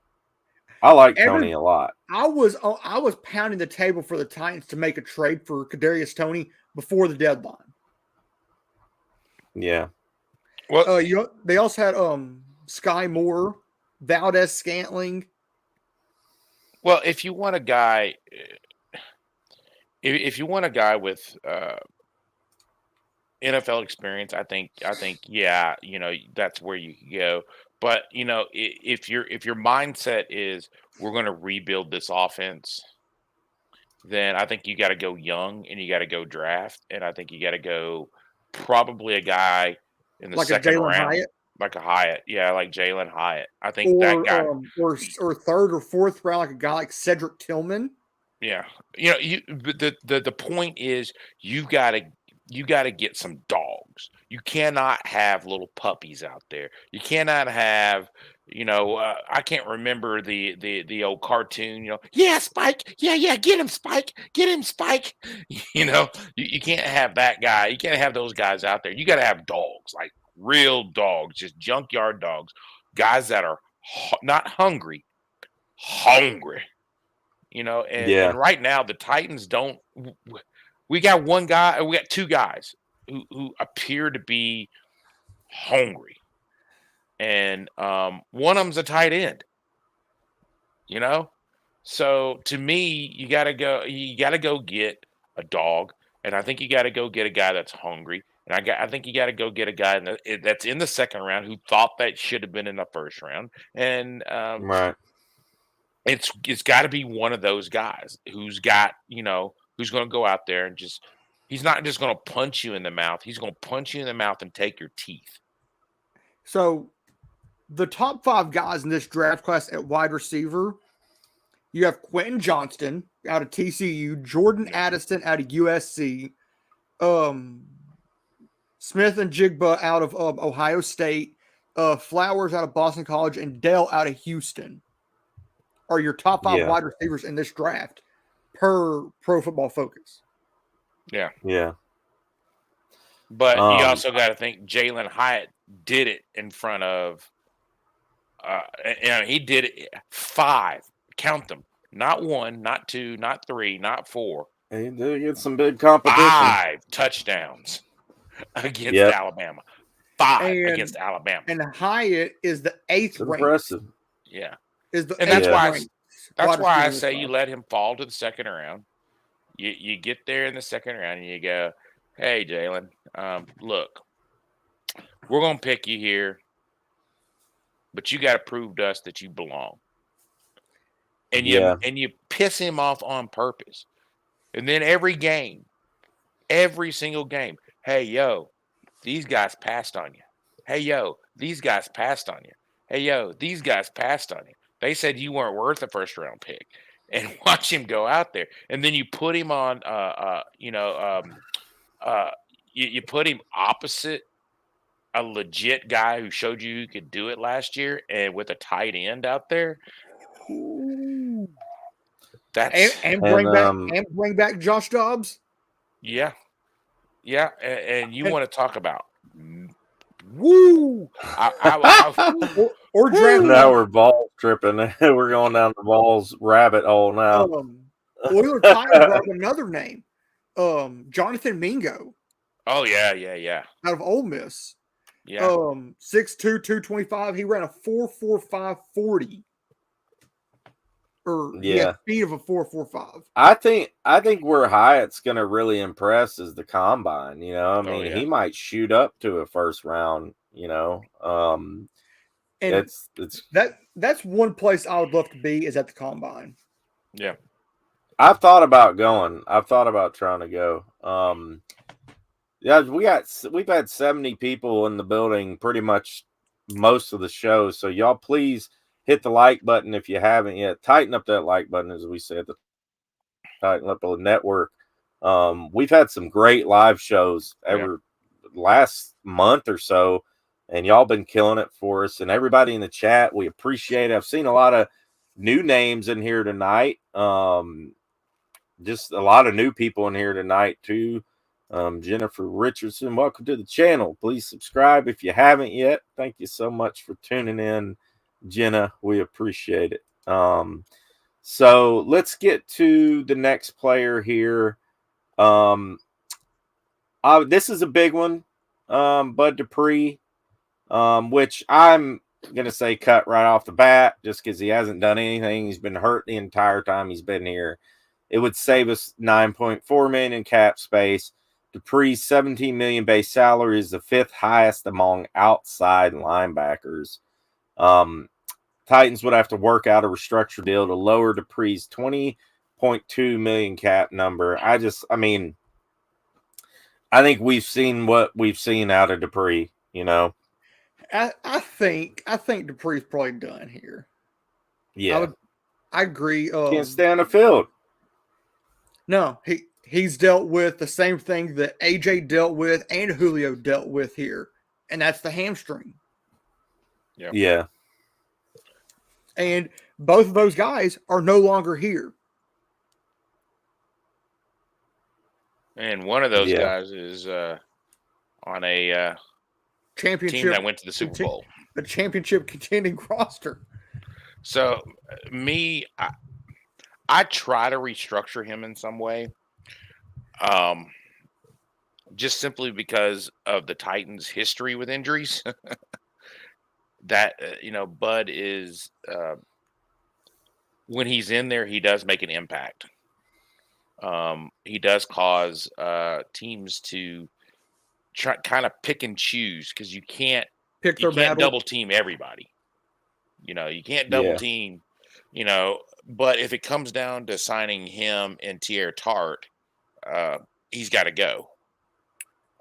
I like Tony a lot. I was pounding the table for the Titans to make a trade for Kadarius Toney before the deadline. Yeah. Well, they also had Sky Moore, Valdez Scantling. Well, if you want a guy, with NFL experience, I think yeah, that's where you can go. But if your mindset is we're going to rebuild this offense, then I think you got to go young and you got to go draft, and I think you got to go. Probably a guy in the second round, Hyatt? Like a Hyatt, yeah, like Jalen Hyatt. I think that guy, or third or fourth round, like a guy like Cedric Tillman. Yeah, the point is you got to get some dogs. You cannot have little puppies out there. You cannot have. I can't remember the old cartoon. Yeah, Spike. Yeah, get him, Spike. Get him, Spike. You can't have that guy. You can't have those guys out there. You got to have dogs, like real dogs, just junkyard dogs, guys that are not hungry. And right now the Titans don't. We got one guy. We got two guys who appear to be hungry. and one of them's a tight end. You know, so to me, you got to go get a dog, and I think you got to go get a guy that's hungry, and I think you got to go get a guy that's in the second round who thought that should have been in the first round, and Right. it's got to be one of those guys who's got, who's going to go out there and he's not just going to punch you in the mouth. He's going to punch you in the mouth and take your teeth. So the top 5 guys in this draft class at wide receiver, you have Quentin Johnston out of TCU, Jordan Addison out of USC, Smith and Jigba out of Ohio State, Flowers out of Boston College, and Dell out of Houston are your top 5 wide receivers in this draft per Pro Football Focus. Yeah. Yeah. But you also got to think Jalen Hyatt did it in front of, he did it 5, count them, not 1, not 2, not 3, not 4. He did get some big competition. 5 touchdowns against Alabama. 5 against Alabama. And Hyatt is the 8th ranked. Impressive. Yeah. And that's why I say you let him fall to the second round. You get there in the second round and you go, hey, Jalen, look, we're going to pick you here, but you got to prove to us that you belong. And you piss him off on purpose. And then every single game, hey, yo, these guys passed on you. Hey, yo, these guys passed on you. Hey, yo, these guys passed on you. They said you weren't worth a first-round pick. And watch him go out there. And then you put him on, you put him opposite a legit guy who showed you who could do it last year, and with a tight end out there. That's and bring back Josh Dobbs. Yeah. And you want to talk about woo? Or draft. Now we're ball tripping. We're going down the balls rabbit hole now. Oiler Tire brought another name, Jonathan Mingo. Oh yeah. Out of Ole Miss. Yeah. 6'2", 225. He ran a 4.45 40. He had speed of a 4.45. I think where Hyatt's going to really impress is the combine. He might shoot up to a first round. And that's one place I would love to be, is at the combine. Yeah, I've thought about going. I've thought about trying to go. We've had 70 people in the building pretty much most of the show. So y'all please hit the like button if you haven't yet. Tighten up that like button, as we said. Tighten up the network. We've had some great live shows last month or so, and y'all been killing it for us. And everybody in the chat, we appreciate it. I've seen a lot of new names in here tonight. Just a lot of new people in here tonight too. Jennifer Richardson, welcome to the channel. Please subscribe if you haven't yet. Thank you so much for tuning in, Jenna. We appreciate it. So let's get to the next player here. This is a big one, Bud Dupree, which I'm going to say cut right off the bat just because he hasn't done anything. He's been hurt the entire time he's been here. It would save us $9.4 million in cap space. Dupree's $17 million base salary is the 5th highest among outside linebackers. Titans would have to work out a restructure deal to lower Dupree's $20.2 million cap number. I think we've seen what we've seen out of Dupree. I think Dupree's probably done here. Yeah, I agree. Can't stay on the field. No, he's dealt with the same thing that AJ dealt with and Julio dealt with here, and that's the hamstring. Yeah. And both of those guys are no longer here. And one of those guys is on a championship team that went to the Super Bowl. The championship contending roster. So I try to restructure him in some way. Just simply because of the Titans' history with injuries. that Bud is when he's in there, he does make an impact. He does cause teams to try kind of pick and choose because you can't double team everybody. You can't double team. But if it comes down to signing him and Teair Tart, he's got to go.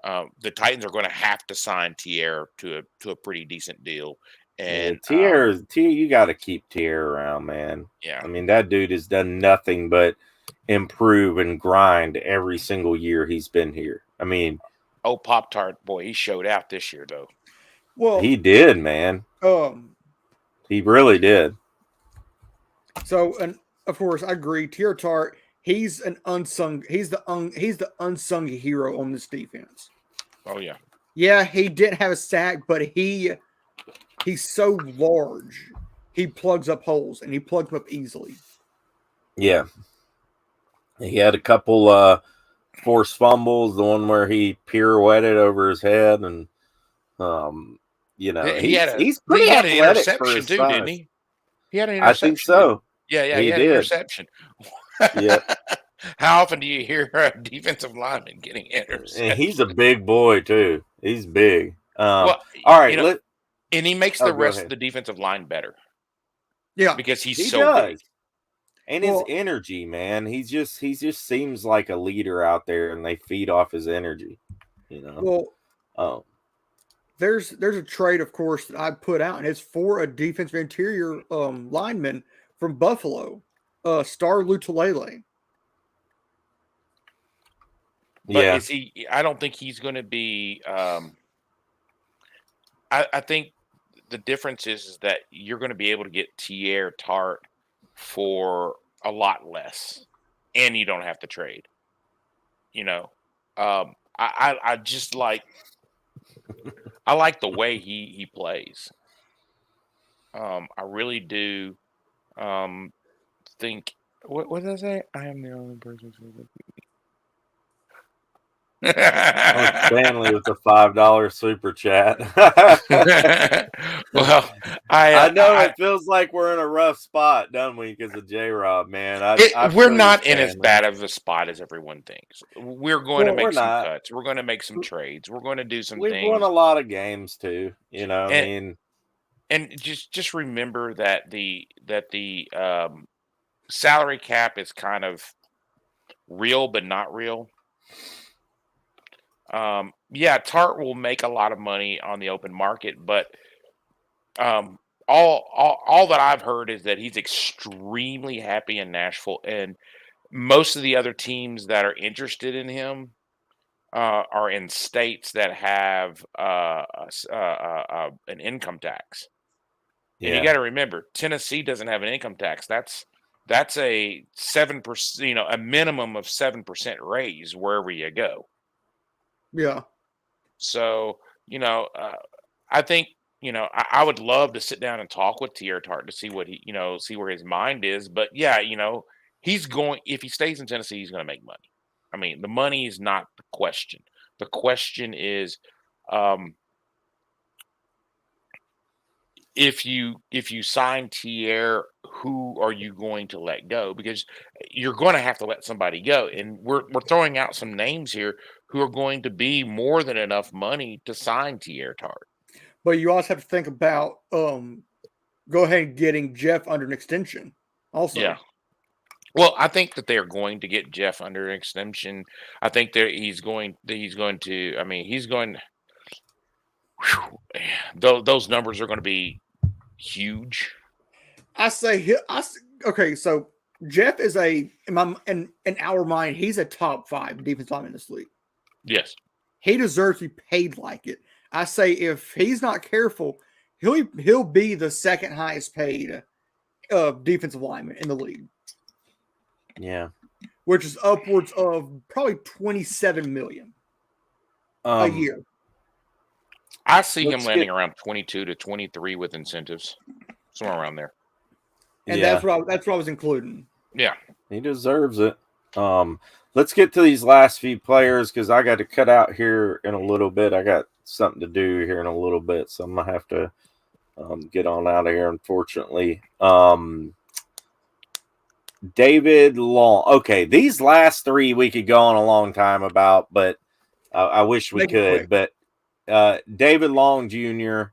The Titans are going to have to sign Teair to a pretty decent deal. And Teair, you got to keep Teair around, man. Yeah, I mean that dude has done nothing but improve and grind every single year he's been here. I mean, Pop-Tart boy, he showed out this year though. Well, he did, man. He really did. So, and of course, I agree. Teair Tart, he's the unsung hero on this defense. Oh yeah. Yeah, he didn't have a sack, but he's so large. He plugs up holes, and he plugs them up easily. Yeah. He had a couple forced fumbles, the one where he pirouetted over his head, and he's pretty an athletic interception too, size. didn't he? He had an interception. I think so. Yeah, he had did. an interception. Yeah. How often do you hear a defensive lineman getting intercepted? And he's a big boy too. He's big. All right, and he makes the rest of the defensive line better. Yeah, because he does. Big. And his energy, man. He just seems like a leader out there, and they feed off his energy. Well, there's a trade, of course, that I put out, and it's for a defensive interior lineman from Buffalo, Star Lutulele. But is he? I don't think he's going to be. I think the difference is that you're going to be able to get Teair Tart for a lot less, and you don't have to trade. I just like. I like the way he plays. I really do. Think. What did I say? I am the only person. Stanley with the $5 super chat. Well, I know it feels like we're in a rough spot, don't we? Because of J-Rob, man. We're not in as bad of a spot as everyone thinks. We're going to make some cuts. We're going to make some trades. We're going to do some things. We've won a lot of games too. And just remember that the salary cap is kind of real, but not real. Tart will make a lot of money on the open market, but all that I've heard is that he's extremely happy in Nashville, and most of the other teams that are interested in him are in states that have an income tax. And you got to remember, Tennessee doesn't have an income tax. That's a 7%, a minimum of 7% raise wherever you go. Yeah. So, I think, I would love to sit down and talk with Teair Tart to see what see where his mind is. But yeah, if he stays in Tennessee, he's going to make money. I mean, the money is not the question. The question is, if you sign Teair, who are you going to let go? Because you're going to have to let somebody go. And we're throwing out some names here who are going to be more than enough money to sign Teair Tart. But you also have to think about go ahead and getting Jeff under an extension also. Yeah. Well, I think that they're going to get Jeff under an extension. I think he's going to. I mean, he's going. Those numbers are going to be huge. Okay, so Jeff is in our mind, he's a top 5 defensive lineman in this league. Yes. He deserves to be paid like it. I say if he's not careful, he'll be the second highest paid defensive lineman in the league. Yeah. Which is upwards of probably $27 million a year. I see him landing around 22 to 23 with incentives. Somewhere around there. And that's what I was including. Yeah. He deserves it. Let's get to these last few players because I got to cut out here in a little bit. I got something to do here in a little bit, so I'm gonna have to get on out of here, unfortunately. David Long. Okay, these last three we could go on a long time about, but I wish we Make it could. But David Long Jr.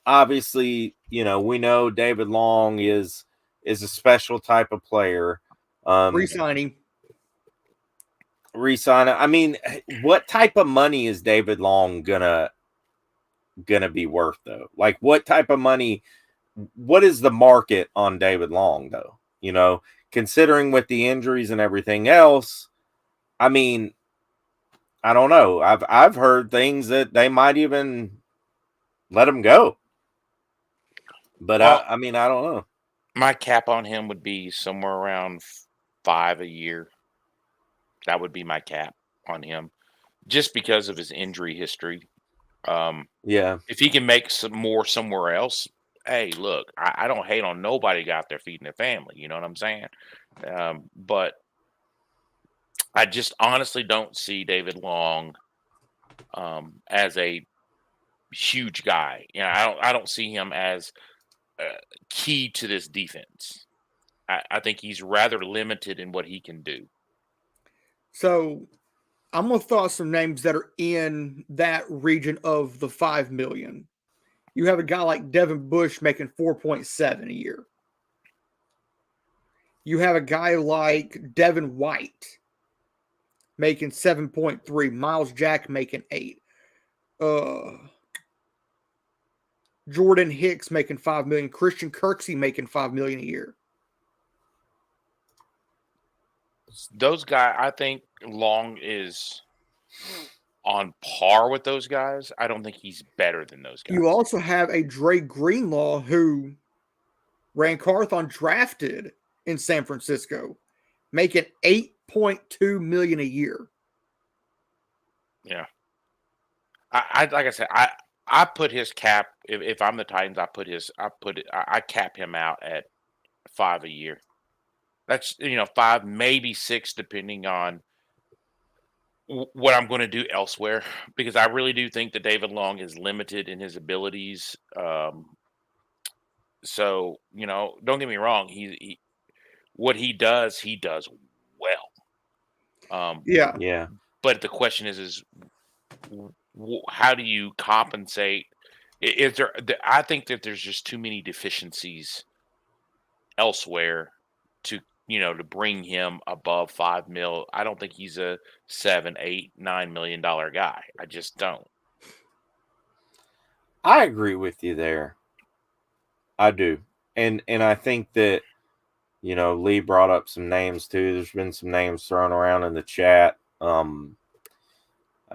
Obviously, we know David Long is a special type of player. Re-signing. Resign. I mean, what type of money is David Long gonna be worth though? Like, what type of money? What is the market on David Long though? Considering with the injuries and everything else, I mean, I don't know. I've heard things that they might even let him go. But Well, I mean, I don't know. My cap on him would be somewhere around 5 a year. That would be my cap on him, just because of his injury history. Yeah. If he can make some more somewhere else, hey, look, I don't hate on nobody got there feeding their family. You know what I'm saying? But I just honestly don't see David Long as a huge guy. I don't see him as key to this defense. I think he's rather limited in what he can do. So I'm going to throw out some names that are in that region of the 5 million. You have a guy like Devin Bush making 4.7 a year. You have a guy like Devin White making 7.3. Miles Jack making 8. Jordan Hicks making 5 million. Christian Kirksey making 5 million a year. Those guys, I think Long is on par with those guys. I don't think he's better than those guys. You also have a Dre Greenlaw who Rand Carthon drafted in San Francisco, making $8.2 million a year. Yeah. I like I said, I put his cap, if I'm the Titans, I cap him out at 5 a year. That's 5, maybe 6, depending on what I'm going to do elsewhere, because I really do think that David Long is limited in his abilities. So don't get me wrong, he what he does well. Yeah. But the question is how do you compensate? Is there? I think that there's just too many deficiencies elsewhere to bring him above 5 mil. I don't think he's a $7, $8, $9 million guy. I just don't. I agree with you there. I do. And I think that, Lee brought up some names too. There's been some names thrown around in the chat. I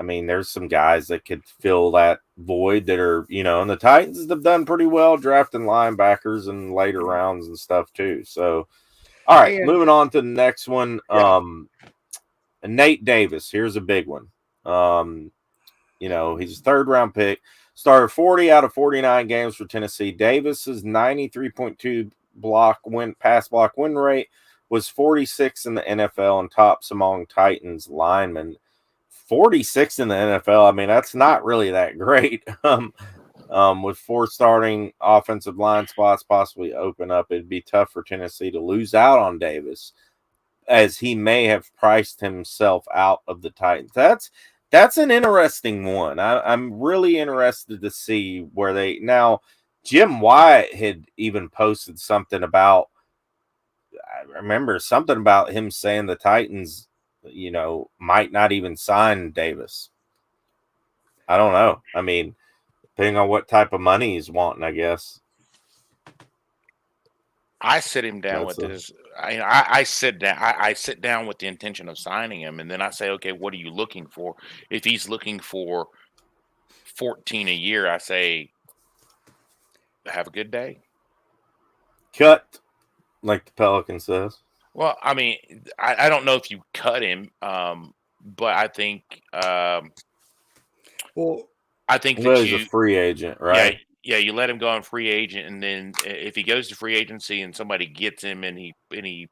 mean, there's some guys that could fill that void that are, and the Titans have done pretty well drafting linebackers in later rounds and stuff too. So, all right, moving on to the next one. Yeah. Nate Davis. Here's a big one. He's a third-round pick. Started 40 out of 49 games for Tennessee. Davis's 93.2 pass block win rate was 46 in the NFL and tops among Titans linemen. 46 in the NFL. I mean, that's not really that great. With 4 starting offensive line spots possibly open up, it'd be tough for Tennessee to lose out on Davis, as he may have priced himself out of the Titans. That's an interesting one. I'm really interested to see where they now. Jim Wyatt had even posted something about. I remember something about him saying the Titans, might not even sign Davis. I don't know. I mean, depending on what type of money he's wanting, I guess. I sit him down with this. I sit down. I sit down with the intention of signing him, and then I say, okay, what are you looking for? If he's looking for 14 a year, I say, have a good day. Cut, like the Pelican says. Well, I mean, I don't know if you cut him, but I think. I think that he's a free agent, right? Yeah, you let him go on free agent, and then if he goes to free agency and somebody gets him, and I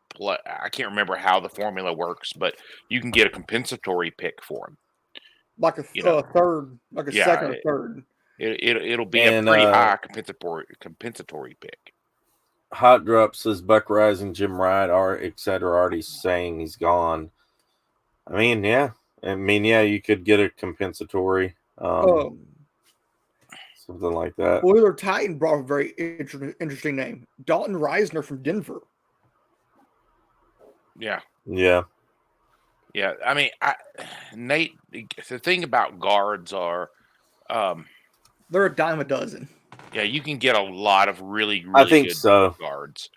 can't remember how the formula works, but you can get a compensatory pick for him, like a third, like a second or third. It'll be And, a pretty high compensatory pick. Hot Drop says Buck Rising, Jim Wright, etc. already saying he's gone. I mean, yeah, you could get a compensatory, something like that. Oiler Titan brought a very interesting name, Dalton Reisner from Denver. Yeah. Yeah. Yeah. I mean, Nate, the thing about guards are, they're a dime a dozen. yeah, you can get a lot of really I think good so. guards.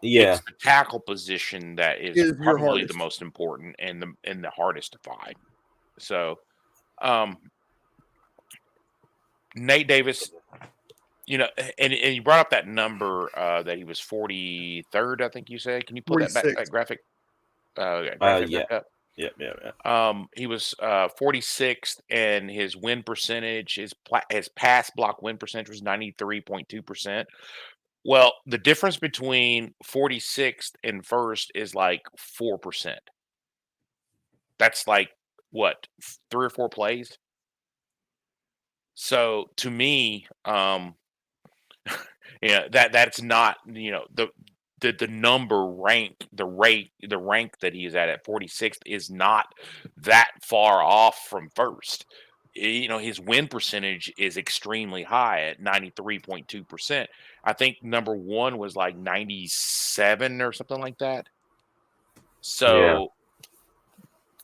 Yeah. It's the tackle position that is probably the most important and the hardest to find. So, Nate Davis, you know, and you brought up that number that he was 43rd, I think you said. Can you pull that back, that graphic? Yeah. Up? Yeah. He was 46th, and his win percentage, his pass block win percentage was 93.2%. Well, the difference between 46th and first is like 4%. That's like what, 3 or 4 plays? So to me, yeah, that's not, you know, the number rank, the rank that he is at 46th is not that far off from first. You know, his win percentage is extremely high at 93.2%. I think number 1 was like 97 or something like that. So,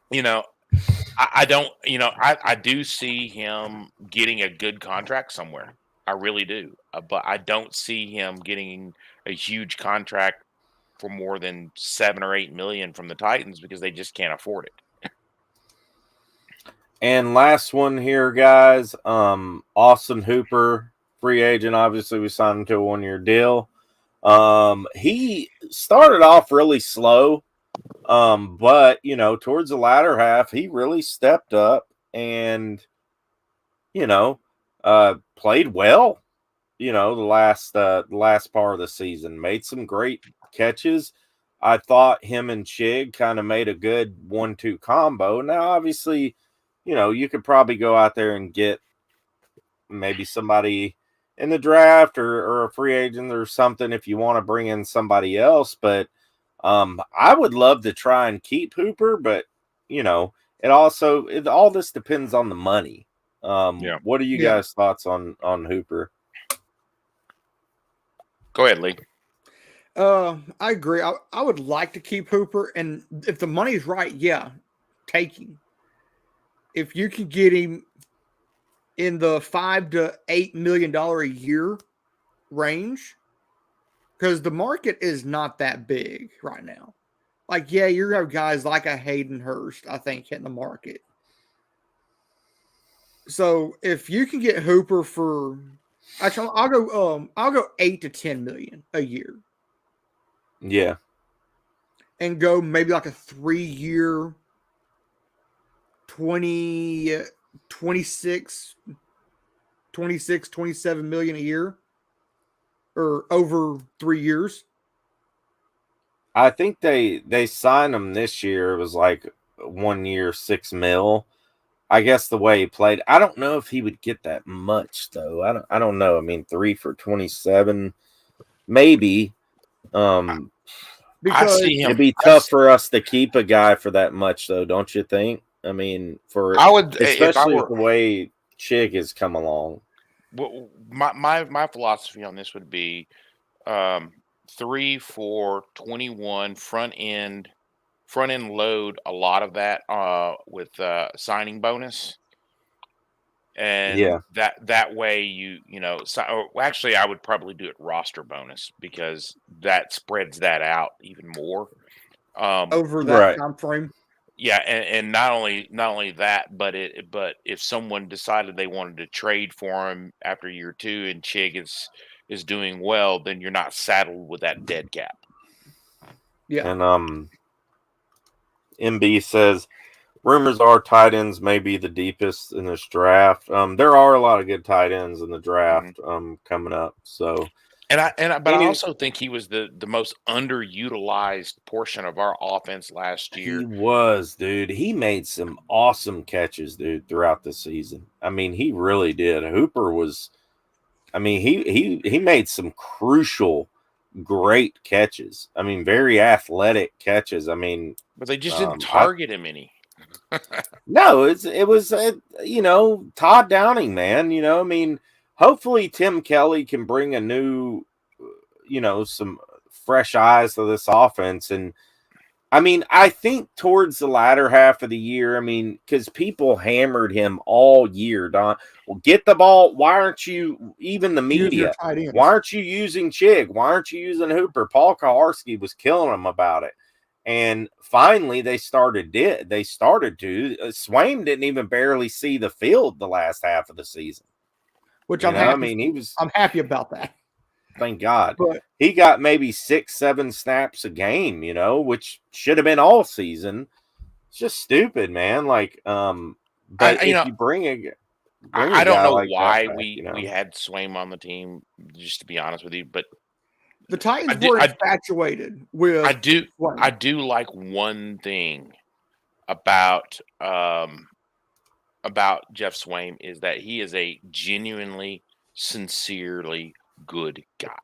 you know, I don't, you know, I do see him getting a good contract somewhere. I really do. But I don't see him getting a huge contract for more than 7 or 8 million from the Titans because they just can't afford it. And last one here, guys. Austin Hooper, free agent. Obviously, we signed him to a 1-year deal. He started off really slow. But you know, towards the latter half, he really stepped up and, you know, played well. You know, the last part of the season, made some great catches. I thought him and Chig kind of made a good 1-2 combo. Now, obviously, you know, you could probably go out there and get maybe somebody in the draft or a free agent or something if you want to bring in somebody else, but I would love to try and keep Hooper, but you know, all this depends on the money. What are you guys' thoughts on Hooper? Go ahead, Lee. I agree. I would like to keep Hooper, and if the money's right, take him. If you can get him in the $5 to $8 million a year range, because the market is not that big right now. Like, you have guys like a Hayden Hurst, I think, hitting the market. So if you can get Hooper for, actually, I'll go 8 to 10 million a year. Yeah. And go maybe like a 3-year, 26, 27 million a year, or over 3 years. I think they signed him this year. It was like 1 year, $6 million. I guess the way he played, I don't know if he would get that much though. I don't know. I mean, 3 for 27, maybe. Because it'd be tough for us to keep a guy for that much though, don't you think? I mean, especially with the way Chig has come along. Well, my philosophy on this would be 3 for 21 front end load, a lot of that with signing bonus, and that way you know. Actually, I would probably do it roster bonus because that spreads that out even more over that time frame. Yeah, and not only that, but if someone decided they wanted to trade for him after year 2 and Chig is doing well, then you're not saddled with that dead cap. Yeah. And MB says rumors are tight ends may be the deepest in this draft. There are a lot of good tight ends in the draft coming up. So But I also think he was the most underutilized portion of our offense last year. He was, dude. He made some awesome catches, dude, throughout the season. I mean, he really did. Hooper was, I mean, he made some crucial, great catches. I mean, very athletic catches. I mean, but they just didn't target him any. No, it was Todd Downing, man. I mean, hopefully Tim Kelly can bring a new, some fresh eyes to this offense. And I mean, I think towards the latter half of the year, I mean, because people hammered him all year, Don. Well, get the ball. Why aren't you, even the media, why aren't you using Chig? Why aren't you using Hooper? Paul Kaharski was killing him about it. And finally, they started to. Swaim didn't even barely see the field the last half of the season. Which I'm happy about that. Thank God. But he got maybe 6-7 snaps a game, which should have been all season. It's just stupid, man. Like, but if you bring a I don't know like why we had Swaim on the team, just to be honest with you, but the Titans were infatuated with. I do like one thing about Jeff Swaim is that he is a genuinely, sincerely good guy.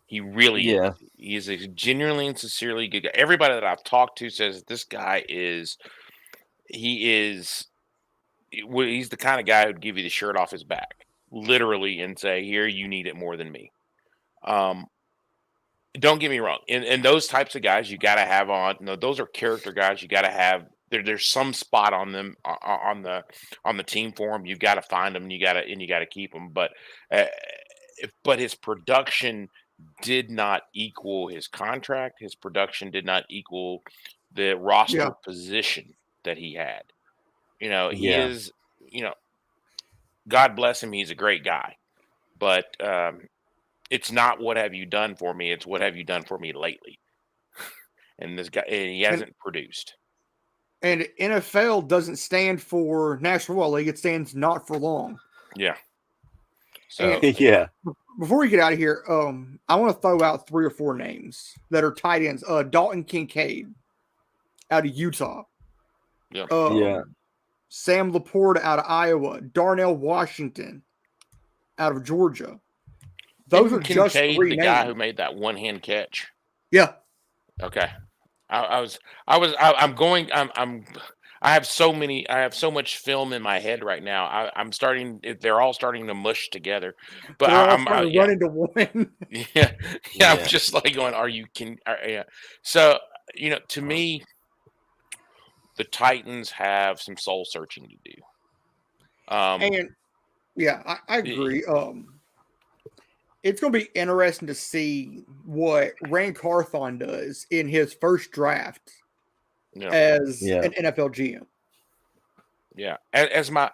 He really is. He is a genuinely and sincerely good guy. Everybody that I've talked to says this guy he's the kind of guy who'd give you the shirt off his back, literally, and say, "Here, you need it more than me." Don't get me wrong. And those types of guys you got to have on. Those are character guys. You got to have. There's some spot on them on the team for them. You've got to find them. You got to keep them. But his production did not equal his contract. His production did not equal the roster position that he had. He is. God bless him. He's a great guy, but it's not what have you done for me. It's what have you done for me lately. And this guy, he hasn't produced. And NFL doesn't stand for National Football League. It stands not for long. Yeah. So Before we get out of here, I want to throw out 3 or 4 names that are tight ends. Dalton Kincaid out of Utah. Yeah. Sam Laporta out of Iowa. Darnell Washington out of Georgia. Those are just 3 names. The guy who made that one-hand catch. Yeah. Okay. I have so much film in my head right now. They're all starting to mush together. But I'm run into one. Yeah. I'm just like going, So, to me, the Titans have some soul searching to do. I agree. It's going to be interesting to see what Rand Carthon does in his first draft as an NFL GM. Yeah, as my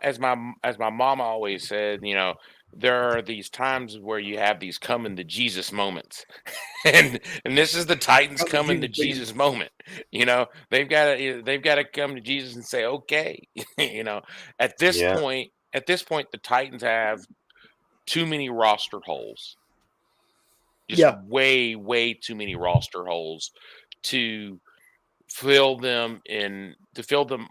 mama always said, there are these times where you have these coming to Jesus moments, and this is the Titans coming to Jesus moment. They've got to come to Jesus and say, okay, at this point, the Titans have too many roster holes. Just way, way too many roster holes to fill them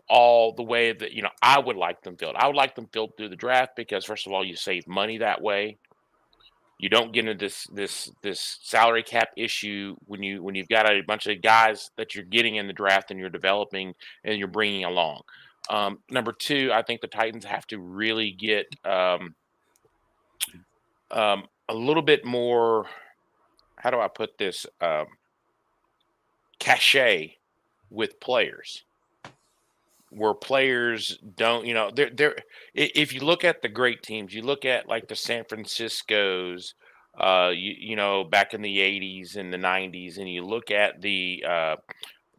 all the way that I would like them filled. I would like them filled through the draft because first of all, you save money that way. You don't get into this salary cap issue when you've got a bunch of guys that you're getting in the draft and you're developing and you're bringing along. Number 2, I think the Titans have to really get a little bit more. How do I put this? Cachet with players, where players don't, they're. If you look at the great teams, you look at like the San Francisco's, back in the 80s and the 90s, and you look at the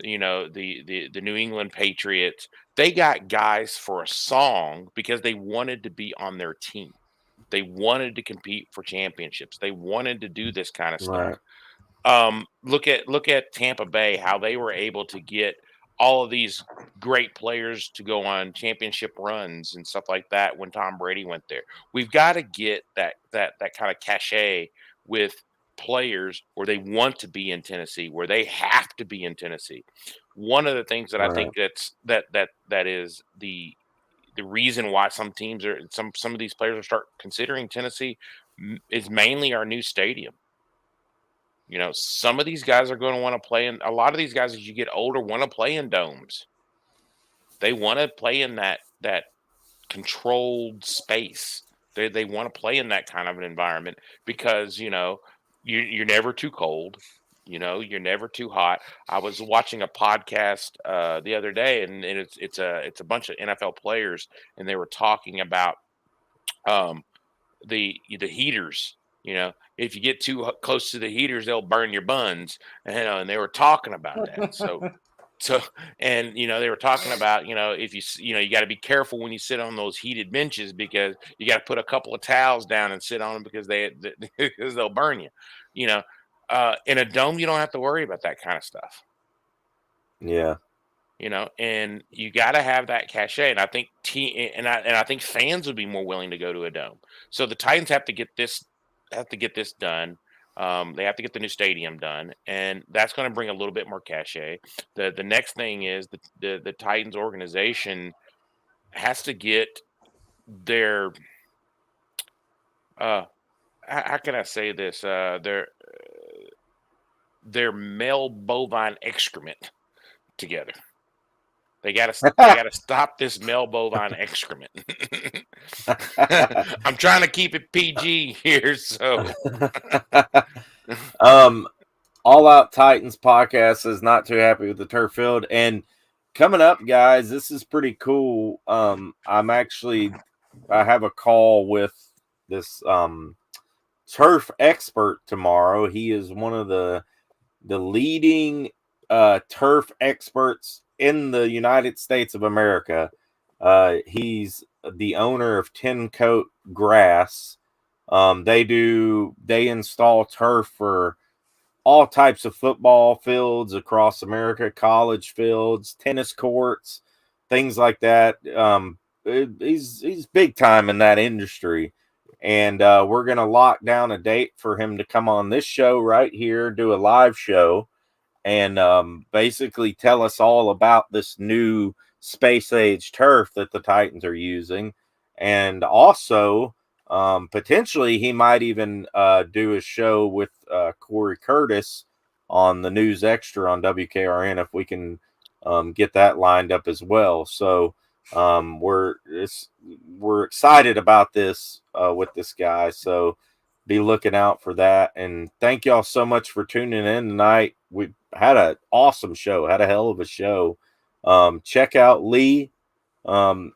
New England Patriots. They got guys for a song because they wanted to be on their team. They wanted to compete for championships. They wanted to do this kind of stuff. Right. Look at Tampa Bay, how they were able to get all of these great players to go on championship runs and stuff like that when Tom Brady went there. We've got to get that kind of cachet with players where they want to be in Tennessee, where they have to be in Tennessee. One of the things that I think that is the reason why some teams are some of these players are start considering Tennessee is mainly our new stadium. You know, some of these guys are going to want to play in. A lot of these guys, as you get older, want to play in domes. They want to play in that controlled space. They want to play in that kind of an environment because, you know, you're never too cold. You know, you're never too hot. I was watching a podcast the other day, and it's a bunch of NFL players, and they were talking about the heaters. You know, if you get too close to the heaters, they'll burn your buns. And they were talking about that. So, and, you know, they were talking about, you know, if you got to be careful when you sit on those heated benches because you got to put a couple of towels down and sit on them because because they'll burn you. You know, in a dome, you don't have to worry about that kind of stuff. Yeah. You know, and you got to have that cachet. And I think I think fans would be more willing to go to a dome. So the Titans have to get this done. They have to get the new stadium done, and that's going to bring a little bit more cachet. The next thing is the Titans organization has to get their how can I say this? Their male bovine excrement together. They gotta stop this male bovine excrement. I'm trying to keep it PG here, so All Out Titans podcast is not too happy with the turf field. And coming up, guys, this is pretty cool. I have a call with this turf expert tomorrow. He is one of the leading turf experts in the United States of America. He's the owner of 10 Coat Grass. They install turf for all types of football fields across America, college fields, tennis courts, things like that. He's big time in that industry. And we're going to lock down a date for him to come on this show right here, do a live show, and basically tell us all about this new space age turf that the Titans are using. And also, potentially, he might even do a show with Corey Curtis on the News Extra on WKRN if we can get that lined up as well. So we're excited about this with this guy. So be looking out for that. And thank y'all so much for tuning in tonight. We had an awesome show, had a hell of a show. Check out Lee, the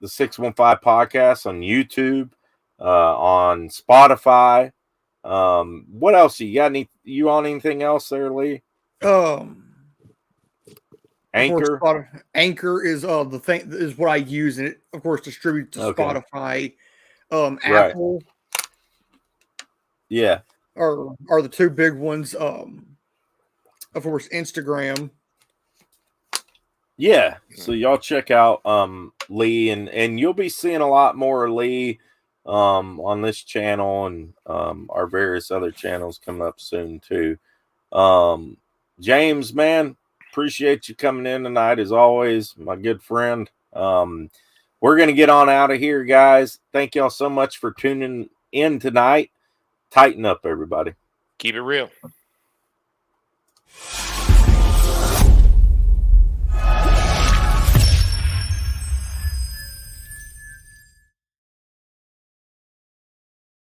615 podcast on YouTube, on Spotify. What else? You got you on anything else there, Lee? Anchor. Anchor is the thing is what I use, and it of course distributes to Spotify, Apple. Yeah, are the two big ones. Of course, Instagram. Yeah, so y'all check out Lee, and you'll be seeing a lot more Lee on this channel and our various other channels coming up soon too. James, man, appreciate you coming in tonight as always, my good friend. We're gonna get on out of here, guys. Thank y'all so much for tuning in tonight. Tighten up, everybody. Keep it real.